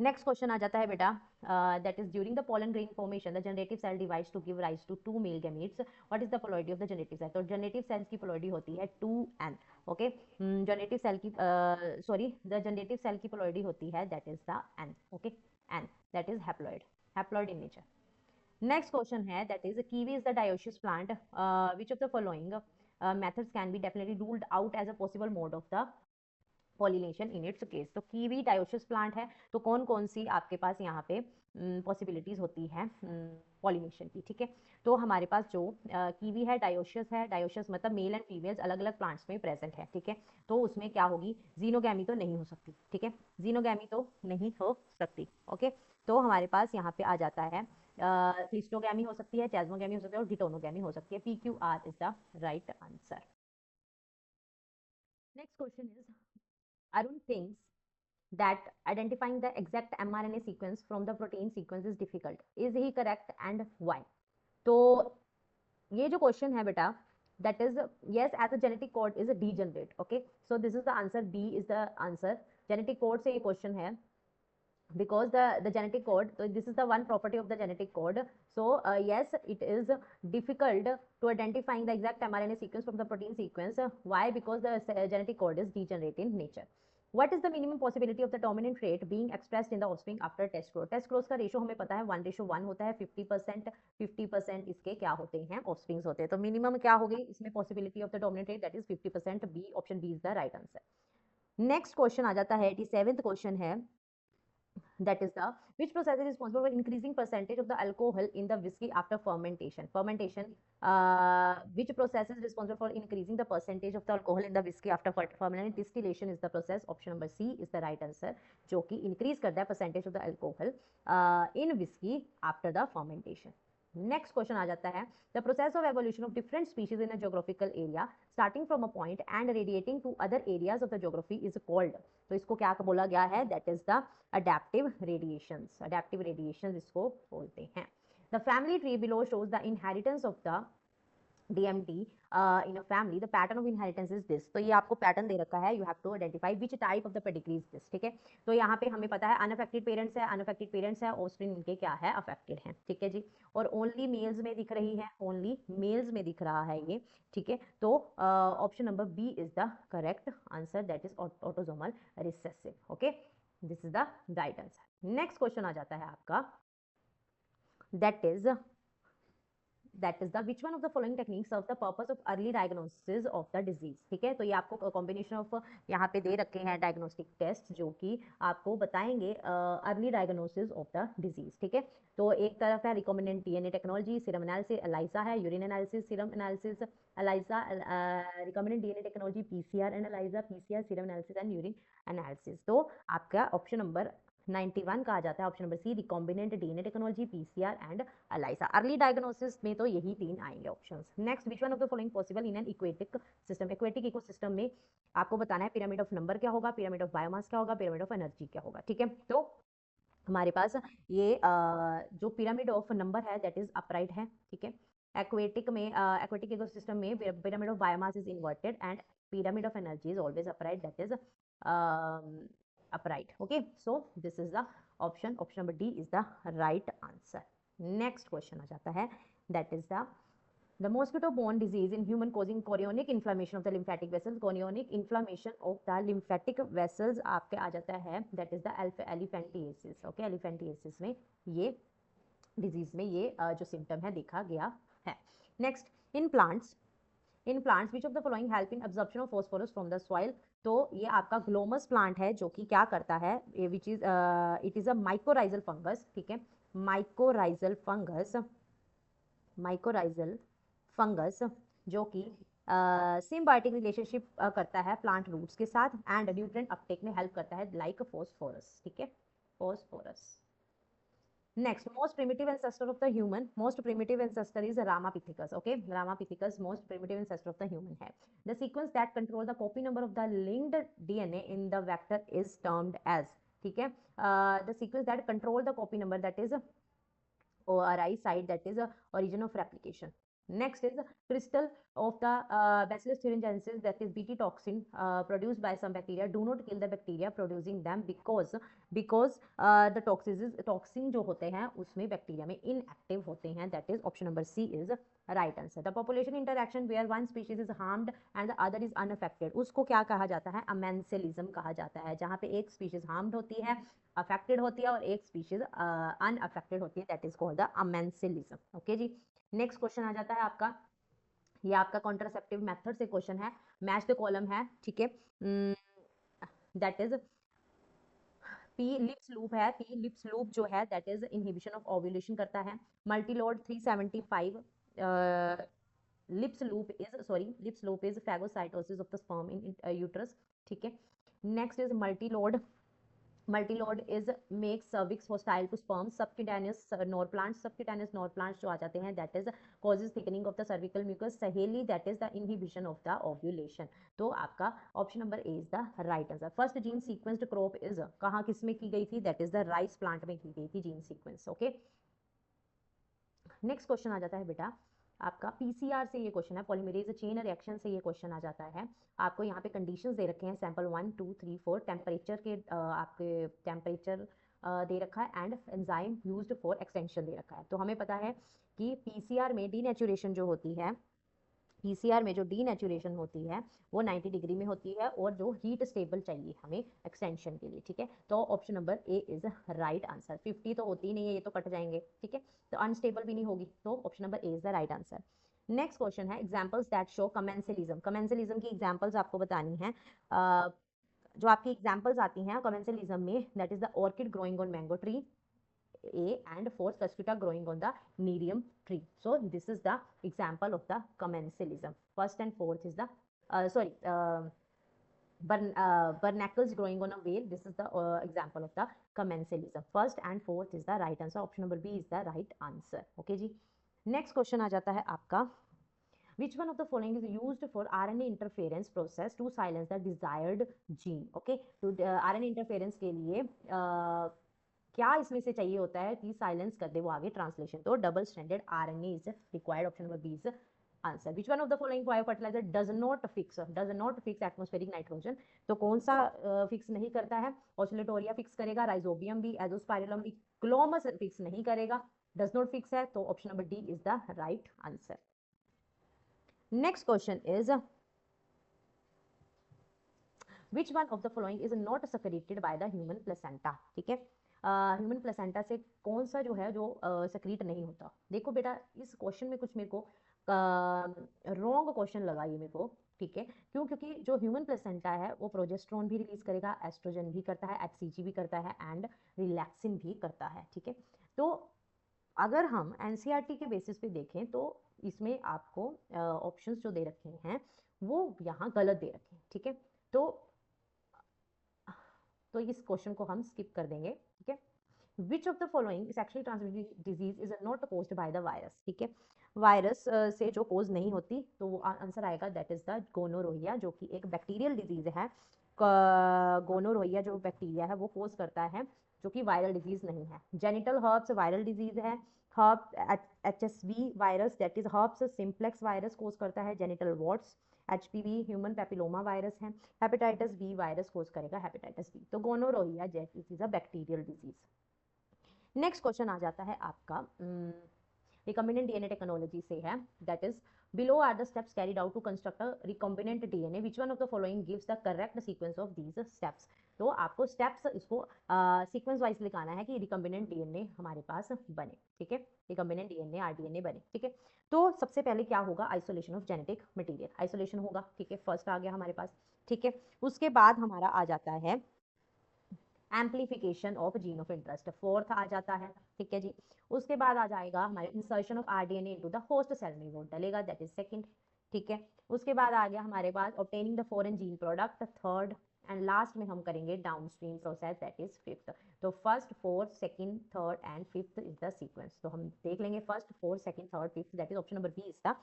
नेक्स्ट क्वेश्चन आ जाता है बेटा that is during the pollen grain formation the generative cell divides to give rise to 2 male gametes. What is the ploidy of the generative cell? तो जनरेटिव सेल्स की प्लॉयडी होती है 2n. ओके, जनरेटिव सेल की द जनरेटिव सेल की प्लॉयडी होती है that is the n. Okay, n that is haploid in nature. Next question है that is kiwi is the dioecious plant. Which of the following methods can be definitely ruled out as a possible mode of the pollination in its case? तो कीवी डायोशियस प्लांट है, तो कौन कौन सी आपके पास यहाँ पे पॉसिबिलिटीज होती है पॉलिनेशन की. ठीक है, तो हमारे पास जो कीवी है डायोशियस है. डायोशियस मतलब मेल एंड फीमेल्स अलग अलग प्लांट्स में प्रेजेंट है. ठीक है, तो उसमें क्या होगी? जीनोगैमी तो नहीं हो सकती. ठीक है, जीनोगैमी तो नहीं हो सकती. ओके, तो हमारे पास यहाँ पे आ जाता है क्लिस्टोगैमी हो सकती है, चेस्मोगैमी हो सकती है और डिटोनोगैमी हो सकती है. PQR is the right answer. Next question is Arun thinks that identifying the exact mRNA sequence from the protein sequence is difficult. Is he correct and why? तो ये जो क्वेश्चन है बेटा, that is yes, as a genetic code is a degenerate. Okay, so this is the answer, B is the answer. genetic code से ये क्वेश्चन है, because the genetic code, so this is the one property of the genetic code. So yes, it is difficult to identifying the exact mRNA sequence from the protein sequence. Why? Because the genetic code is degenerate in nature. What is the minimum possibility of the dominant trait being expressed in the offspring after test growth? Test growth का रेशो हमें पता है 1:1 होता है. 50% इसके क्या होते हैं, ऑफस्प्रिंग्स होते हैं. तो मिनिमम क्या होगी इसमें possibility of the dominant trait, that is 50%. B, option B is the right answer. Next question आ जाता है, 87th क्वेश्चन है, that is the which process is responsible for increasing percentage of the alcohol in the whiskey after fermentation. Which process is responsible for increasing the percentage of the alcohol in the whiskey after fermentation? Distillation is the process. Option number C is the right answer, जो कि increase करता है percentage of the alcohol in whiskey after the fermentation. Next question आ जाता है, the process of evolution of different species in a geographical area starting from a point and radiating to other areas of the geography is called. तो इसको क्या बोला गया है, that is the adaptive radiations. Adaptive radiations इसको बोलते हैं. The family tree below shows the inheritance of the DMT in a family. The pattern of inheritance is this. तो ये आपको पैटर्न दे रखा है, you have to identify which type of the pedigree is this. ठीक है, तो यहाँ पे हमें पता है अनअफेक्टेड पेरेंट्स है, अनअफेक्टेड पेरेंट्स है, ऑफस्प्रिंग इनके क्या है, अफेक्टेड है. ठीक है जी, और ओनली मेल्स में दिख रही है, ओनली मेल्स में दिख रहा है ये. ठीक है, तो option number B is the correct answer, that is autosomal recessive. Okay, this is the right answer. Next question आ जाता है आपका, that is the which one of the following techniques serve the purpose of early diagnosis of the disease. ठीक है, तो ये आपको कॉम्बिनेशन ऑफ यहाँ पे दे रखे हैं डायग्नोस्टिक टेस्ट जो कि आपको बताएंगे early diagnosis of the disease. ठीक है, तो एक तरफ है recombinant DNA technology, serum analysis ELISA है, urine analysis serum analysis ELISA, recombinant DNA technology PCR and ELISA, PCR serum analysis and urine analysis. तो आपका ऑप्शन नंबर 91 कहा जाता है, option number C recombinant DNA technology, PCR and ELISA. Early diagnosis में तो यही तीन आएंगे options. Next, which one of the following possible in an aquatic system. Aquatic ecosystem में आपको बताना है पिरामिड ऑफ नंबर क्या होगा, पिरामिड ऑफ बायोमास क्या होगा, पिरामिड ऑफ एनर्जी क्या होगा. ठीक है, तो हमारे पास ये जो पिरामिड ऑफ नंबर है दैट इज अपराइट है. ठीक है, एक्वेटिक में एक्वेटिक इकोसिस्टम में pyramid of biomass is inverted and pyramid of energy is always upright, that is upright. Okay, so this is the option number D is the right answer. Next question आ जाता है, that is the mosquito borne disease in human causing chorionic inflammation of the lymphatic vessels. chorionic inflammation of the lymphatic vessels आपके आ जाता है, that is the elephantiasis. Okay, elephantiasis में ये disease में ये जो symptom है देखा गया है. Next, in plants which of the following help in absorption of phosphorus from the soil. तो ये आपका ग्लोमस प्लांट है जो कि क्या करता है, which is it is a mycorrhizal fungus. ठीक है, माइकोराइजल फंगस जो कि सिम्बायोटिक रिलेशनशिप करता है प्लांट रूट्स के साथ एंड न्यूट्रिएंट अपटेक में हेल्प करता है लाइक फॉस्फोरस. ठीक है, phosphorus. Next, most primitive ancestor of the human. Most primitive ancestor is Ramapithecus. Okay, Ramapithecus, most primitive ancestor of the human है. The sequence that control the copy number of the linked DNA in the vector is termed as. ठीक है, the sequence that control the copy number, that is ORI site, that is origin of replication. Next is crystal of the Bacillus thuringiensis, that is Bt toxin produced by some bacteria. Do not kill the bacteria producing them because the toxin जो होते हैं उसमें बैक्टीरिया में inactive होते हैं. That is option number C is right answer. The population interaction where one species is harmed and the other is unaffected, उसको क्या कहा जाता है, अमेंसेलिज्म कहा जाता है. जहाँ पे एक स्पीशीज हार्म्ड होती है, अफेक्टेड होती है, और एक स्पीशीज अनअफेक्टेड होती है, that is called the amensalism. Okay जी, नेक्स्ट क्वेश्चन आ जाता है आपका, ये आपका कॉन्ट्रासेप्टिव मेथड से क्वेश्चन है, मैच द कॉलम है. ठीक है, that is P Lippes loop है. पी लिप्स लूप जो है that is inhibition of ovulation करता है. Multiload 375 Lippes loop is phagocytosis of the sperm in uterus. ठीक है, next is Multiload Multiload is make cervix hostile to sperm, subcutaneous Norplants जो आ जाते हैं that is causes thickening of the cervical mucus, Saheli that is the inhibition of the ovulation. तो आपका option number A is the right answer. First gene sequenced crop is कहाँ किस में की गई थी, that is the rice plant में की गई थी gene sequence. Okay, next question आ जाता है बेटा आपका पीसीआर से, ये क्वेश्चन है पॉलीमरेज चेन रिएक्शन से ये क्वेश्चन आ जाता है। आपको यहाँ पे कंडीशंस दे रखे हैं, सैंपल 1 2 3 4, टेम्परेचर के आपके टेम्परेचर दे रखा है and enzyme used for extension दे रखा है। तो हमें पता है कि पीसीआर में डीनेचुरेशन जो होती है, पीसीआर में जो डीनेचुरेशन होती है वो 90 डिग्री में होती है, और जो हीट स्टेबल चाहिए हमें एक्सटेंशन के लिए, ठीक है। तो option number A is right answer. 50 तो होती ही नहीं है, ये तो कट जाएंगे, ठीक है, तो अनस्टेबल भी नहीं होगी, तो option number A is the right answer. Next question है examples that show commensalism. Commensalism की एग्जाम्पल्स आपको बतानी है। जो आपकी एग्जाम्पल्स आती हैं कमेंसलिज्म में, that is the orchid growing on mango tree A, and fourth Cascita growing on the Nerium tree. So this is the example of the commensalism. First and fourth is the Barnacles growing on a whale. This is the example of the commensalism. First and fourth is the right answer. Option number B is the right answer. Okay जी. Next question आ जाता है आपका, which one of the following is used for RNA interference process to silence the desired gene? Okay, तो RNA interference के लिए क्या इसमें से चाहिए होता है कि साइलेंस कर दे वो आगे ट्रांसलेशन, तो double stranded RNA is required. Option number B is answer. Which one of the following biofertiliser does not fix atmospheric nitrogen? तो कौन सा फिक्स नहीं करता है? ऑसिलेटोरिया फिक्स करेगा, राइजोबियम भी, एजोस्पाइरिलम भी, क्लोमस फिक्स नहीं करेगा, डज नॉट फिक्स है, तो option number D is the right answer. Next question is which one of the following is not secreted by the human placenta? ठीक है, ह्यूमन प्लेसेंटा से कौन सा जो है जो सेक्रीट नहीं होता? देखो बेटा इस क्वेश्चन में कुछ मेरे को रॉन्ग क्वेश्चन लगा ये मेरे को, ठीक है, क्यों? क्योंकि जो ह्यूमन प्लेसेंटा है वो प्रोजेस्टेरोन भी रिलीज करेगा, एस्ट्रोजन भी करता है, एचसीजी भी करता है एंड रिलैक्सिन भी करता है, ठीक है। तो अगर हम एनसीईआरटी के बेसिस पे देखें तो इसमें आपको ऑप्शंस जो दे रखे हैं वो यहाँ गलत दे रखे हैं, ठीक है। तो इस क्वेश्चन को हम स्किप कर देंगे, ठीक है। विच of the following sexually transmitted disease is not caused by the virus? ठीक है, वायरस से जो कोज नहीं होती तो वो आंसर आएगा दैट इज द गोनोरोहिया, जो कि एक बैक्टीरियल डिजीज है। गोनोरोहिया जो बैक्टीरिया है वो कोज करता है, जो कि वायरल डिजीज नहीं है। जेनिटल हर्ब्स वायरल डिजीज है। Herpes HSV virus that is herpes simplex virus cause करता है genital warts. HPV human papilloma virus है। हेपेटाइटिस बी वायरस कोज करेगा हेपेटाइटिस बी। तो gonorrhoea is a bacterial disease. Next question आ जाता है आपका रिकॉम्बिनेंट डीएनए टेक्नोलॉजी से है, that is below are the steps carried out to construct a recombinant DNA. Which one of the following gives the correct sequence of these steps? तो आपको स्टेप्स इसको सीक्वेंस वाइज लिखाना है कि रिकॉम्बिनेंट डीएनए हमारे पास बने, ठीक है, रिकॉम्बिनेंट डीएनए आरडीएनए बने, ठीक है। तो सबसे पहले क्या होगा? Isolation of genetic material, isolation होगा, ठीक है, फर्स्ट आ गया हमारे पास, ठीक है। उसके बाद हमारा आ जाता है amplification of gene of interest, fourth आ जाता है, ठीक है जी। उसके बाद आ जाएगा हमारे insertion of rDNA into the host cell में, वो डलेगा, दैट इज सेकंड, ठीक है। उसके बाद आ गया हमारे पास obtaining the foreign gene product, third, and last में हम करेंगे downstream process, that is fifth. तो first, fourth, second, third and fifth is the sequence. तो हम देख लेंगे first, fourth, second, third, fifth, that is option number B is the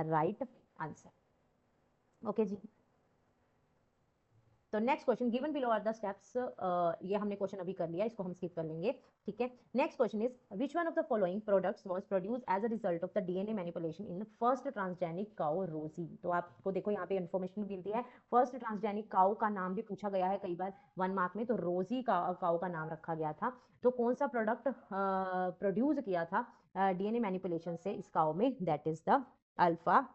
right answer. Okay जी। तो next question given below are the steps, ये हमने क्वेश्चन अभी कर लिया, इसको हम स्किप कर लेंगे, ठीक है। Next question is which one of the following products was produced as a result of the DNA manipulation in first transgenic cow Rosie? तो आपको देखो यहाँ पे इन्फॉर्मेशन मिल रही है, फर्स्ट ट्रांसजेनिक काउ का नाम भी पूछा गया है कई बार 1 मार्क में, तो रोजी का काउ का नाम रखा गया था। तो कौन सा प्रोडक्ट प्रोड्यूस किया था डीएनए मैनिपुलेशन से इस काउ में? That is the alpha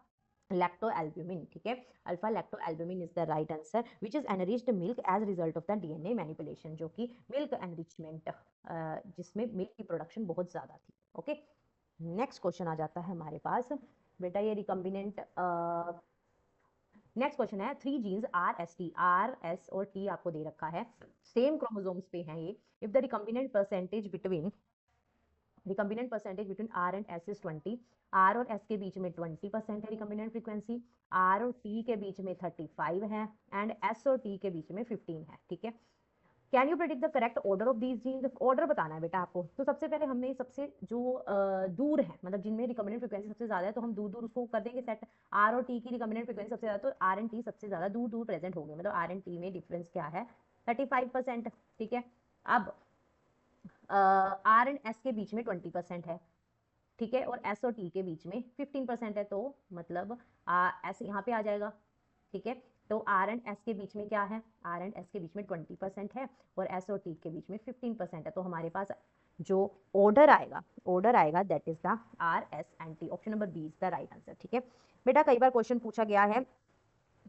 lactalbumin, ठीक है, alpha lactalbumin is the right answer, which is enriched milk as result of the DNA manipulation, जो कि मिल्क एनरिचमेंट जिसमें मिल्क की प्रोडक्शन बहुत ज्यादा थी। ओके, नेक्स्ट क्वेश्चन आ जाता है हमारे पास बेटा ये रिकॉम्बिनेंट, नेक्स्ट क्वेश्चन है 3 genes R S T, R S और टी आपको दे रखा है, सेम क्रोमोसोम्स पे हैं ये। If the recombinant percentage between R and S is 20, R और एस के बीच में 20% है रिकॉम्बिनेंट फ्रीक्वेंसी, आर और टी के बीच में 35 है एंड एस और टी के बीच में 15 है, ठीक है। Can you predict the correct order of these genes? Order बताना है बेटा आपको। तो सबसे पहले हमने सबसे जो दूर है, मतलब जिनमें रिकमेंडेड फ्रीक्वेंसी सबसे ज्यादा है, तो हम दूर दूर उसको कर देंगे सेट। आर और टी की रिकमेंडेड फ्रीक्वेंसी सबसे ज्यादा, तो आर एंड टी सबसे ज्यादा दूर दूर प्रेजेंट होंगे, मतलब आर एंड टी में डिफरेंस क्या है, 35%। ठीक है, अब आर एंड एस के बीच में 20% है, ठीक है, और एस और टी के बीच में 15% है, तो मतलब एस यहाँ पे आ जाएगा। ठीक है, तो आर एंड एस के बीच में क्या है, आर एंड एस के बीच में 20% है, और एस और टी के बीच में 15% है, तो हमारे पास जो ऑर्डर आएगा that is the R S and T. Option number B is the right answer. ठीक है बेटा, कई बार क्वेश्चन पूछा गया है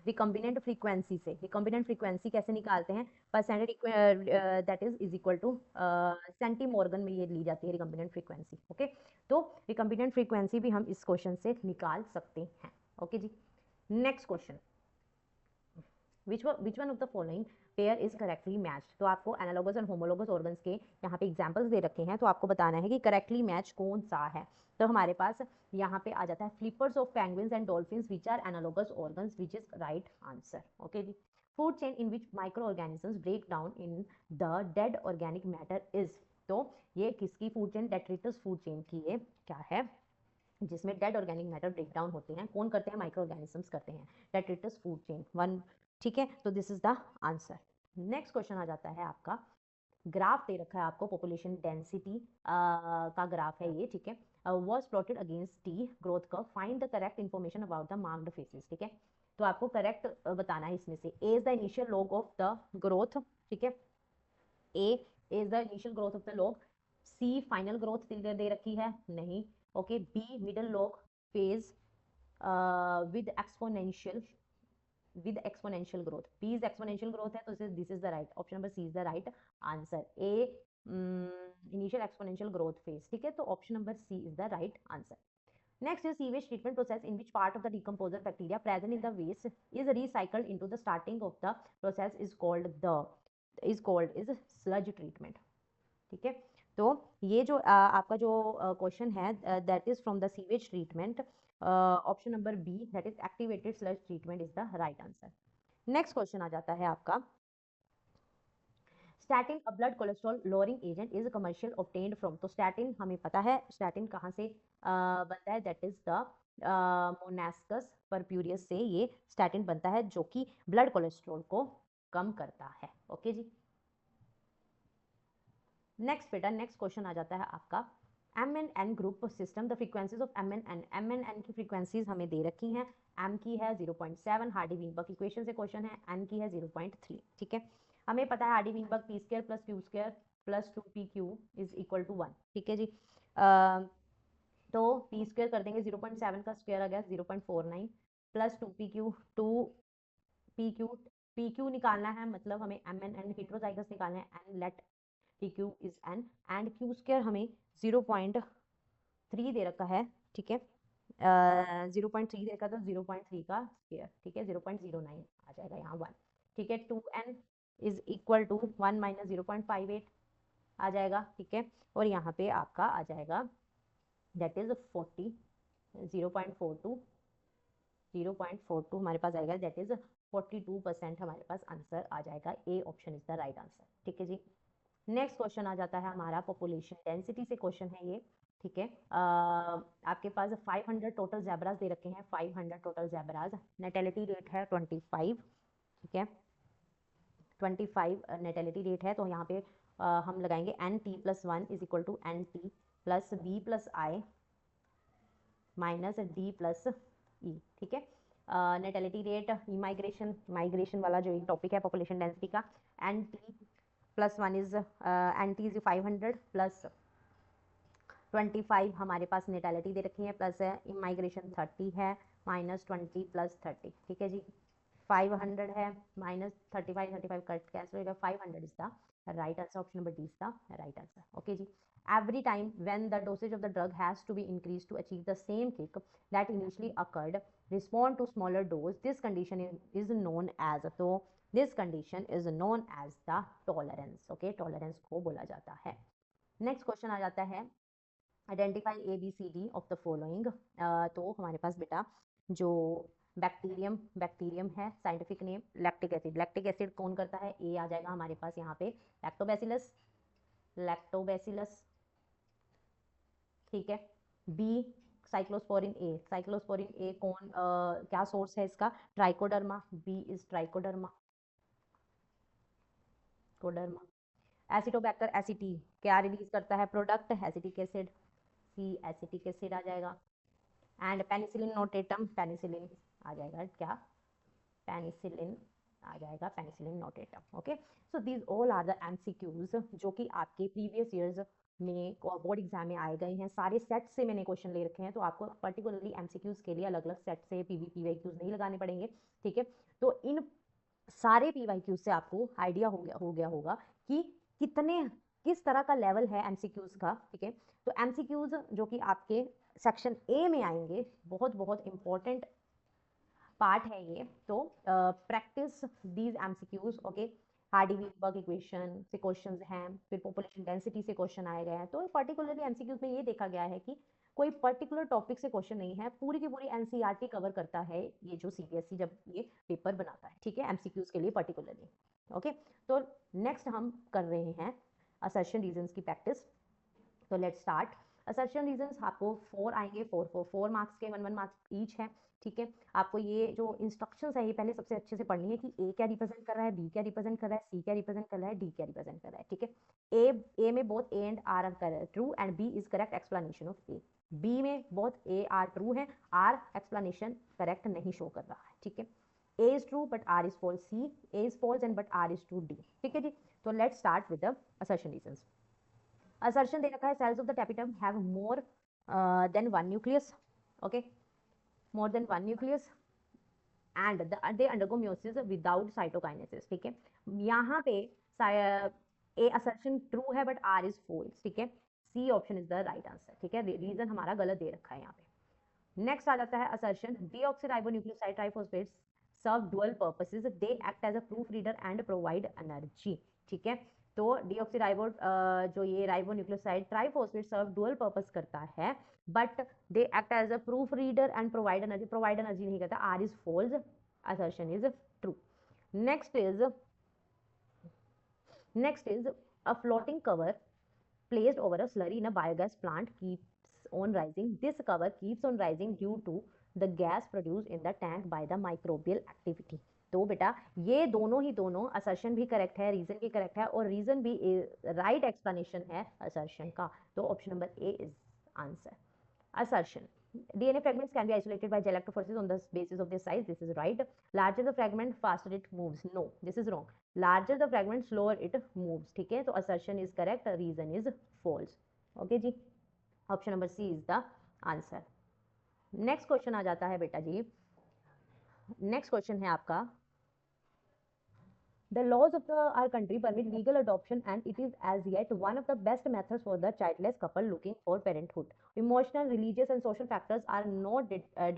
रिकम्बिनेंट फ्रीक्वेंसी से। रिकम्बिनेंट फ्रीक्वेंसी कैसे निकालते हैं, percentage that is equal to centimorgan में ये ली जाती है रिकम्बिनेंट फ्रीक्वेंसी। ओके, तो रिकम्बिनेंट फ्रीक्वेंसी भी हम इस क्वेश्चन से निकाल सकते हैं। ओके जी, next question, which one of the following pair is correctly matched? तो आपको एनालॉगस और होमोलॉगस ऑर्गन्स के यहाँ पे एग्जांपल्स दे रखे हैं, तो आपको बताना है कि करेक्टली मैच कौन सा है। तो हमारे पास यहाँ पे आ जाता है flippers of penguins and dolphins which are analogous organs, which is right answer. Okay जी, food chain in which microorganisms break down in the dead organic matter is. तो ये किसकी food chain, detritus food chain की ये क्या है, जिसमें dead organic matter break down होते हैं। कौन करते हैं, माइक्रो ऑर्गेनिजम्स करते हैं, डेट्रिटस फूड चेन वन। ठीक है, तो this is the answer. Next question आ जाता है आपका, ग्राफ दे रखा है आपको, पॉपुलेशन डेंसिटी का ग्राफ है ये। ठीक है, was plotted against T growth curve, find the correct information about the marked phases. ठीक है, तो आपको करेक्ट बताना है इसमें से। A is the initial log of the growth. ठीक है, A is the initial growth of the log, C final growth दे रखी है, नहीं। Okay, B middle log phase with exponential growth, b is exponential growth है, तो this is the right, option number c is the right answer। a initial exponential growth phase। ठीक है, तो option number c is the right answer। Next is sewage treatment process, in which part of the decomposer bacteria present in the waste is recycled into the starting of the process is called sludge treatment। ठीक है, तो ये जो आपका जो क्वेश्चन है that is from the sewage treatment, option number B that is activated sludge treatment is the right answer. Next question आ जाता है आपका, statin a blood cholesterol lowering agent is commercial obtained from. तो स्टैटिन हमें पता है स्टैटिन कहाँ से बनता है, that is the monascus purpureus से ये स्टैटिन बनता है, जो कि ब्लड कोलेस्ट्रॉल को कम करता है। ओके जी, नेक्स्ट बेटा, नेक्स्ट क्वेश्चन आ जाता है आपका, M N N group system, the frequencies of M N N की फ्रीक्वेंसीज हमें दे रखी हैं। एम की है 0.7, हार्डी विनबर्ग इक्वेशन से क्वेश्चन है, एन की है 0.3। ठीक है, हमें पता है Hardy Weinberg P square plus Q square plus 2pq is equal to 1। ठीक है जी, तो पी स्क्वायर कर देंगे, 0.7 का स्क्वायर आ गया 0.49 प्लस 2pq, 2pq, pq निकालना है, मतलब हमें एम एन एन हेट्रोजाइगस निकालना है, and let pq is n and q square हमें 0.3 दे रखा है। ठीक है, 0.3 दे रखा, तो 0.3 का स्क्वायर, ठीक है, 0.09 आ जाएगा यहाँ 1। ठीक है, 2n is equal to 1 minus 0.58 आ जाएगा। ठीक है, और यहाँ पे आपका आ जाएगा दैट इज 40, 0.42 हमारे पास आएगा, दैट इज 42% हमारे पास आंसर आ जाएगा। A option is the right answer. ठीक है जी, नेक्स्ट क्वेश्चन आ जाता है हमारा, पॉपुलेशन डेंसिटी से क्वेश्चन है ये। ठीक है, आपके पास 500 टोटल ज़ेब्रास दे रखे हैं, 500 टोटल ज़ेब्रास, नेटेलिटी रेट है 25। ठीक है, 25 नेटेलिटी रेट है, तो यहाँ पे हम लगाएंगे NT+1 is equal to NT plus B plus I minus D plus E। ठीक है, नेटेलिटी रेट, माइग्रेशन वाला जो टॉपिक है पॉपुलेशन डेंसिटी का, NT+1 is NT is 500 plus 25 हमारे पास नेटेलिटी दे रखी है, प्लस इमाइग्रेशन 30 है, माइनस 20 प्लस 30। ठीक है जी, 500 है माइनस 35 कट कैंसिल होगा, 500 is the right answer. Option number D is the right answer. Okay जी, every time when the dosage of the drug has to be increased to achieve the same kick that initially occurred, respond to smaller dose, this condition is known as, तो this condition is known as the tolerance। okay, tolerance को बोला जाता है। नेक्स्ट क्वेश्चन आ जाता है, identify ABCD of the following. तो हमारे पास बेटा जो बैक्टीरियम, बैक्टीरियम है scientific name. Lactic acid, lactic acid कौन करता है, ए आ जाएगा हमारे पास यहाँ पे, लैक्टोबैसिलस, लैक्टोबैसिलस, ठीक है। B cyclosporin A, cyclosporin A कौन क्या सोर्स है इसका, trichoderma, B is trichoderma, coderma. Acetobacter aceti क्या रिलीज करता है product, acetic acid, C acetic acid आ जाएगा। एंड पेनिसिलिन नोटेटम, पेनिसिलिन आ जाएगा क्या, पेनिसिलिन आ जाएगा, penicillium notatum. Okay, so these all are the MCQs जो कि आपके प्रीवियस ईयर्स में बोर्ड एग्जाम में आए गए हैं। सारे सेट से मैंने क्वेश्चन ले रखे हैं, तो आपको पर्टिकुलरली एमसीक्यूज के लिए अलग अलग सेट से पीवीक्यूज नहीं लगाने पड़ेंगे, ठीक है। तो इन सारे पीवाईक्यूज से आपको आइडिया हो गया होगा कि कितने किस तरह का लेवल है एमसीक्यूज का, ठीक है। तो एमसीक्यूज जो कि आपके सेक्शन ए में आएंगे, बहुत बहुत इंपॉर्टेंट पार्ट है ये। तो practice these MCQs, okay. Hardy Weinberg equation से क्वेश्चंस हैं, फिर पॉपुलेशन डेंसिटी से क्वेश्चन आए गए हैं। तो पर्टिकुलरली एमसीक्यूज में ये देखा गया है कि कोई पर्टिकुलर टॉपिक से क्वेश्चन नहीं है, पूरी की पूरी एनसीईआरटी कवर करता है ये जो सीबीएसई जब ये पेपर बनाता है, ठीक है, एमसीक्यूज के लिए पर्टिकुलरली। ओके, तो नेक्स्ट हम कर रहे हैं असर्शन रीजंस की प्रैक्टिस। तो लेट्स स्टार्ट। असर्शन रीजंस आपको 4 आएंगे, 4 मार्क्स के, 1 मार्क्स ईच है, ठीक है। आपको ये जो इंस्ट्रक्शंस है ये पहले सबसे अच्छे से पढ़नी है कि ए क्या रिप्रेजेंट कर रहा है, बी क्या रिप्रेजेंट कर रहा है, सी क्या रिप्रेजेंट कर रहा है, डी क्या रिप्रेजेंट कर रहा है, ठीक है। ए में both A and R are true and B is correct explanation of A. B में बोथ ए आर ट्रू है, आर एक्सप्लेनेशन करेक्ट नहीं शो कर रहा है, ठीक है। A is true but R is false, C A is false and but R is true, D, ठीक है जी। तो let's start with the assertion reasons. Assertion दे रखा है cells of the tapetum have more than one nucleus, okay, more than one nucleus and they undergo meiosis without cytokinesis, ठीक है। यहाँ पे ए असर्शन ट्रू है बट आर इज फॉल्स, ठीक है। C option is the right answer, ठीक है। रीजन हमारा गलत दे रखा है यहाँ पे। नेक्स्ट आ जाता है assertion deoxyribonucleoside triphosphates serve dual purposes, they act as a proof reader and provide energy, ठीक है। तो डीऑक्सीराइबो जो ये ribonucleoside triphosphate serve dual purpose करता है, but they act as a proof reader and provide energy, provide energy नहीं करता, R is false, assertion is true. next is next is a floating cover placed over a slurry in a biogas plant keeps on rising. This cover keeps on rising due to the gas produced in the tank by the microbial activity. तो बेटा ये दोनों ही दोनों असर्शन भी करेक्ट है, रीजन भी करेक्ट है, और रीजन भी राइट एक्सप्लेनेशन है असर्शन का। तो option number A is answer. Assertion. DNA fragments can be isolated by galactophoresis on the basis of their size. This is right. Larger the fragment, faster it moves. No, this is wrong. Larger the fragment, slower it moves. ठीक है, तो assertion is correct. Reason is false. Okay ji. Option number C is the answer. Next question आ जाता है बेटा जी. Next question है आपका. The laws of our country permit legal adoption and it is as yet one of the best methods for the childless couple looking for parenthood. Emotional, religious and social factors are no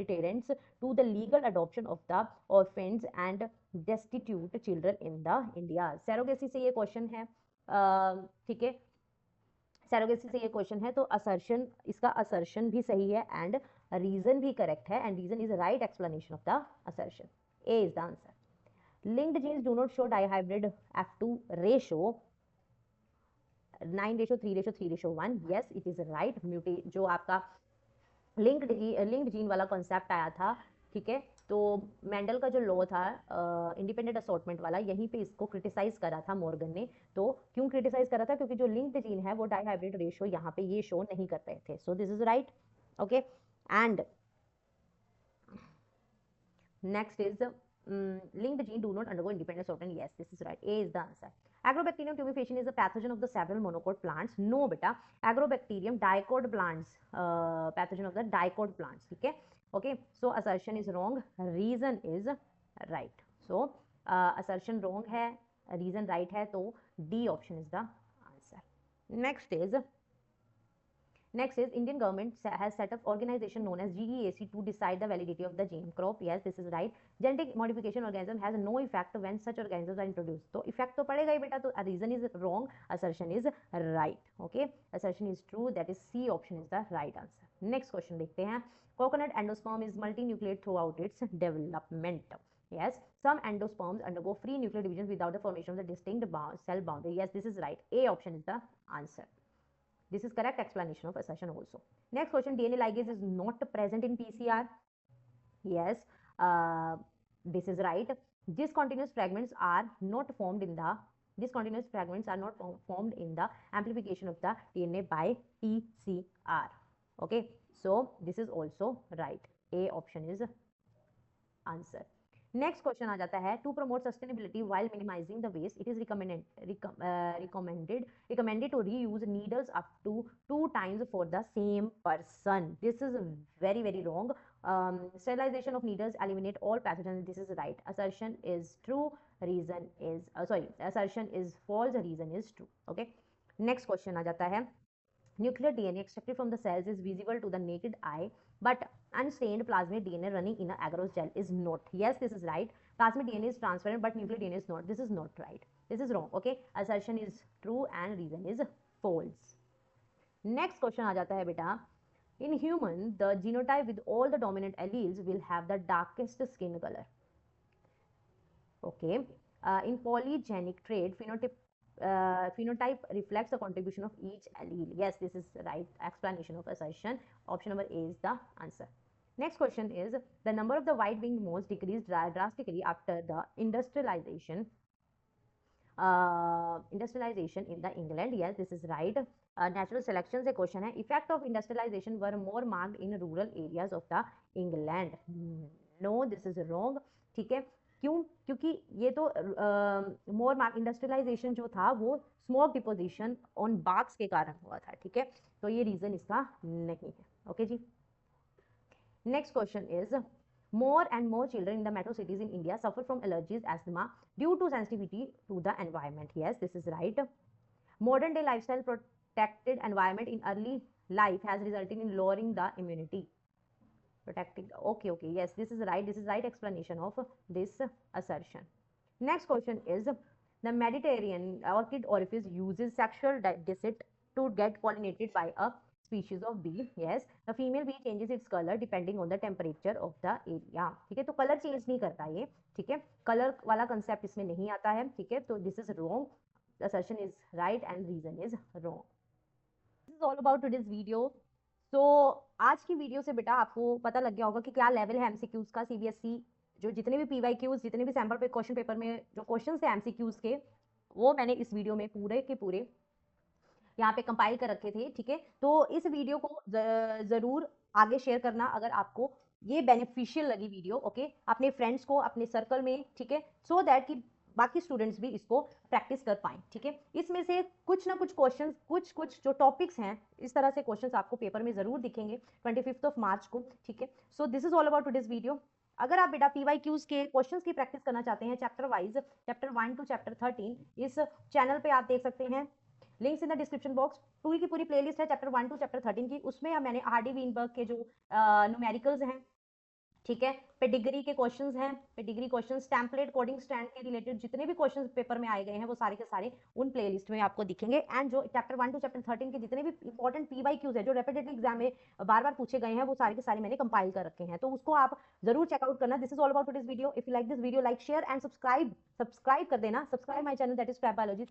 deterrents to the legal adoption of the orphans and destitute children in the India. Surrogacy से ये question है, ठीक है, surrogacy से ये question है, तो assertion, इसका assertion भी सही है and reason भी correct है and reason is the right explanation of the assertion. A is the answer. Linked genes do not show dihybrid F2 ratio 9:3:3:1. Yes, it is right. Mutate जो आपका linked जीन वाला कॉन्सेप्ट आया था, ठीक है, तो मेंडल का जो लॉ था इंडिपेंडेंट असॉर्टमेंट वाला, यहीं पे इसको क्रिटिसाइज करा था मॉर्गन ने। तो क्यों क्रिटिसाइज करा था, क्योंकि जो लिंक्ड जीन है वो डाइहाइब्रिड रेशियो यहाँ पे ये शो नहीं कर रहे थे। सो this is right, okay. And next is linked gene do not undergo independent assortment. Yes, this is right. A is the answer. Agrobacterium tumefaciens is a pathogen of the several monocot plants. No beta, Agrobacterium dicot plants, pathogen of the dicot plants, ठीक है, okay. So assertion is wrong, reason is right. So assertion wrong है, reason right है, तो D option is the answer. Next is Indian government has set up organization known as GEAC to decide the validity of the gene crop. Yes, this is right. Genetic modification organism has no effect when such organisms are introduced. तो effect तो पड़ेगा ही बेटा, तो reason is wrong, assertion is right. Okay, assertion is true, that is C option is the right answer. Next question देखते हैं। Coconut endosperm is multinucleate throughout its development. Yes, some endosperms undergo free nuclear division without the formation of the distinct cell boundary. Yes, this is right. A option is the answer. This is correct explanation of assertion also. Next question, DNA ligase is not present in PCR. Yes, this is right. Discontinuous fragments are not formed in the amplification of the DNA by PCR. Okay, so this is also right. A option is answer. Next question आ जाता है, to promote sustainability while minimizing the waste it is recommended to reuse needles up to 2 times for the same person. This is very very wrong. Sterilization of needles eliminate all pathogens. This is right. Assertion is true, reason is assertion is false, reason is true. Okay, next question आ जाता है, nuclear DNA extracted from the cells is visible to the naked eye, but unstained plasmid DNA running in an agarose gel is not. Yes, this is right. Plasmid DNA is transparent, but nuclear DNA is not. This is not right. This is wrong. Okay, assertion is true and reason is false. Next question आ जाता है बेटा, in human the genotype with all the dominant alleles will have the darkest skin color. Okay, in polygenic trait phenotype reflects the contribution of each allele. Yes, this is right explanation of assertion. Option number A is the answer. Next question is, the number of the white-winged moths decreased drastically after the industrialization in the England. Yes, this is right. Natural selection से क्वेश्चन है, effect of industrialization were more marked in rural areas of the England. No, this is wrong. ठीक है, क्यों? क्योंकि ये तो मोर मार्क इंडस्ट्रियलाइजेशन जो था वो स्मोक डिपोजिशन ऑन बाग्स के कारण हुआ था. ठीक है, तो ये रीजन इसका नहीं है. ओके जी. Next question is, more and more children in the metro cities in India suffer from allergies, asthma due to sensitivity to the environment. Yes, this is right. Modern day lifestyle protected environment in early life has resulted in lowering the immunity. Protecting. Okay, yes, this is right. This is right explanation of this assertion. Next question is, the Mediterranean orchid orifice uses sexual descent to get pollinated by a species of bee. Yes, the female bee changes its color depending on the temperature of the area. ठीक है, तो कलर चेंज नहीं करता ये. ठीक है, कलर वाला कंसेप्ट इसमें नहीं आता है. ठीक है, तो this is wrong. assertion is right and reason is wrong. This is all about today's video. तो आज की वीडियो से बेटा आपको पता लग गया होगा कि क्या लेवल है एमसीक्यूज का. सीबीएसई जो जितने भी पीवाईक्यूज, जितने भी सैंपल पे क्वेश्चन पेपर में जो क्वेश्चन थे एमसीक्यूज के, वो मैंने इस वीडियो में पूरे के पूरे यहाँ पे कंपाइल कर रखे थे. ठीक है, तो इस वीडियो को जरूर आगे शेयर करना अगर आपको ये बेनिफिशियल लगी वीडियो. ओके, अपने फ्रेंड्स को, अपने सर्कल में. ठीक है, सो दैट कि बाकी स्टूडेंट्स भी इसको प्रैक्टिस कर पाएं. ठीक है, इसमें से कुछ ना कुछ क्वेश्चंस, कुछ जो टॉपिक्स हैं, इस तरह से क्वेश्चंस आपको पेपर में जरूर दिखेंगे 25 मार्च को. ठीक है, सो this is all about today's video. अगर आप बेटा पीवाईक्यूज के क्वेश्चंस की प्रैक्टिस करना चाहते हैं chapter wise, chapter 1 to chapter 13, इस चैनल पे आप देख सकते हैं. Links in the description box. पूरी की पूरी प्लेलिस्ट है चैप्टर 1 टू चैप्टर 13 की. उसमें मैंने हार्डी वीनबर्ग के जो न्यूमेरिकल्स हैं, ठीक है, पेडिग्री के क्वेश्चंस हैं, pedigree questions, template coding stand के रिलेटेड जितने भी क्वेश्चंस पेपर में आए गए हैं वो सारे के सारे उन प्लेलिस्ट में आपको दिखेंगे. एंड जो चैप्टर 1 टू चैप्टर 13 के जितने भी इंपॉर्टेंट पीवाईक्यूज है जो रेपिटेटिव एग्जाम में बार बार पूछे गए हैं, वो सारे के सारे मैंने कंपाइल कर रखे हैं, तो उसको आप जरूर चेकआउट करना. This is all about today's video. If you like this video, like, share and subscribe कर देना. Subscribe my channel, that is crap biology.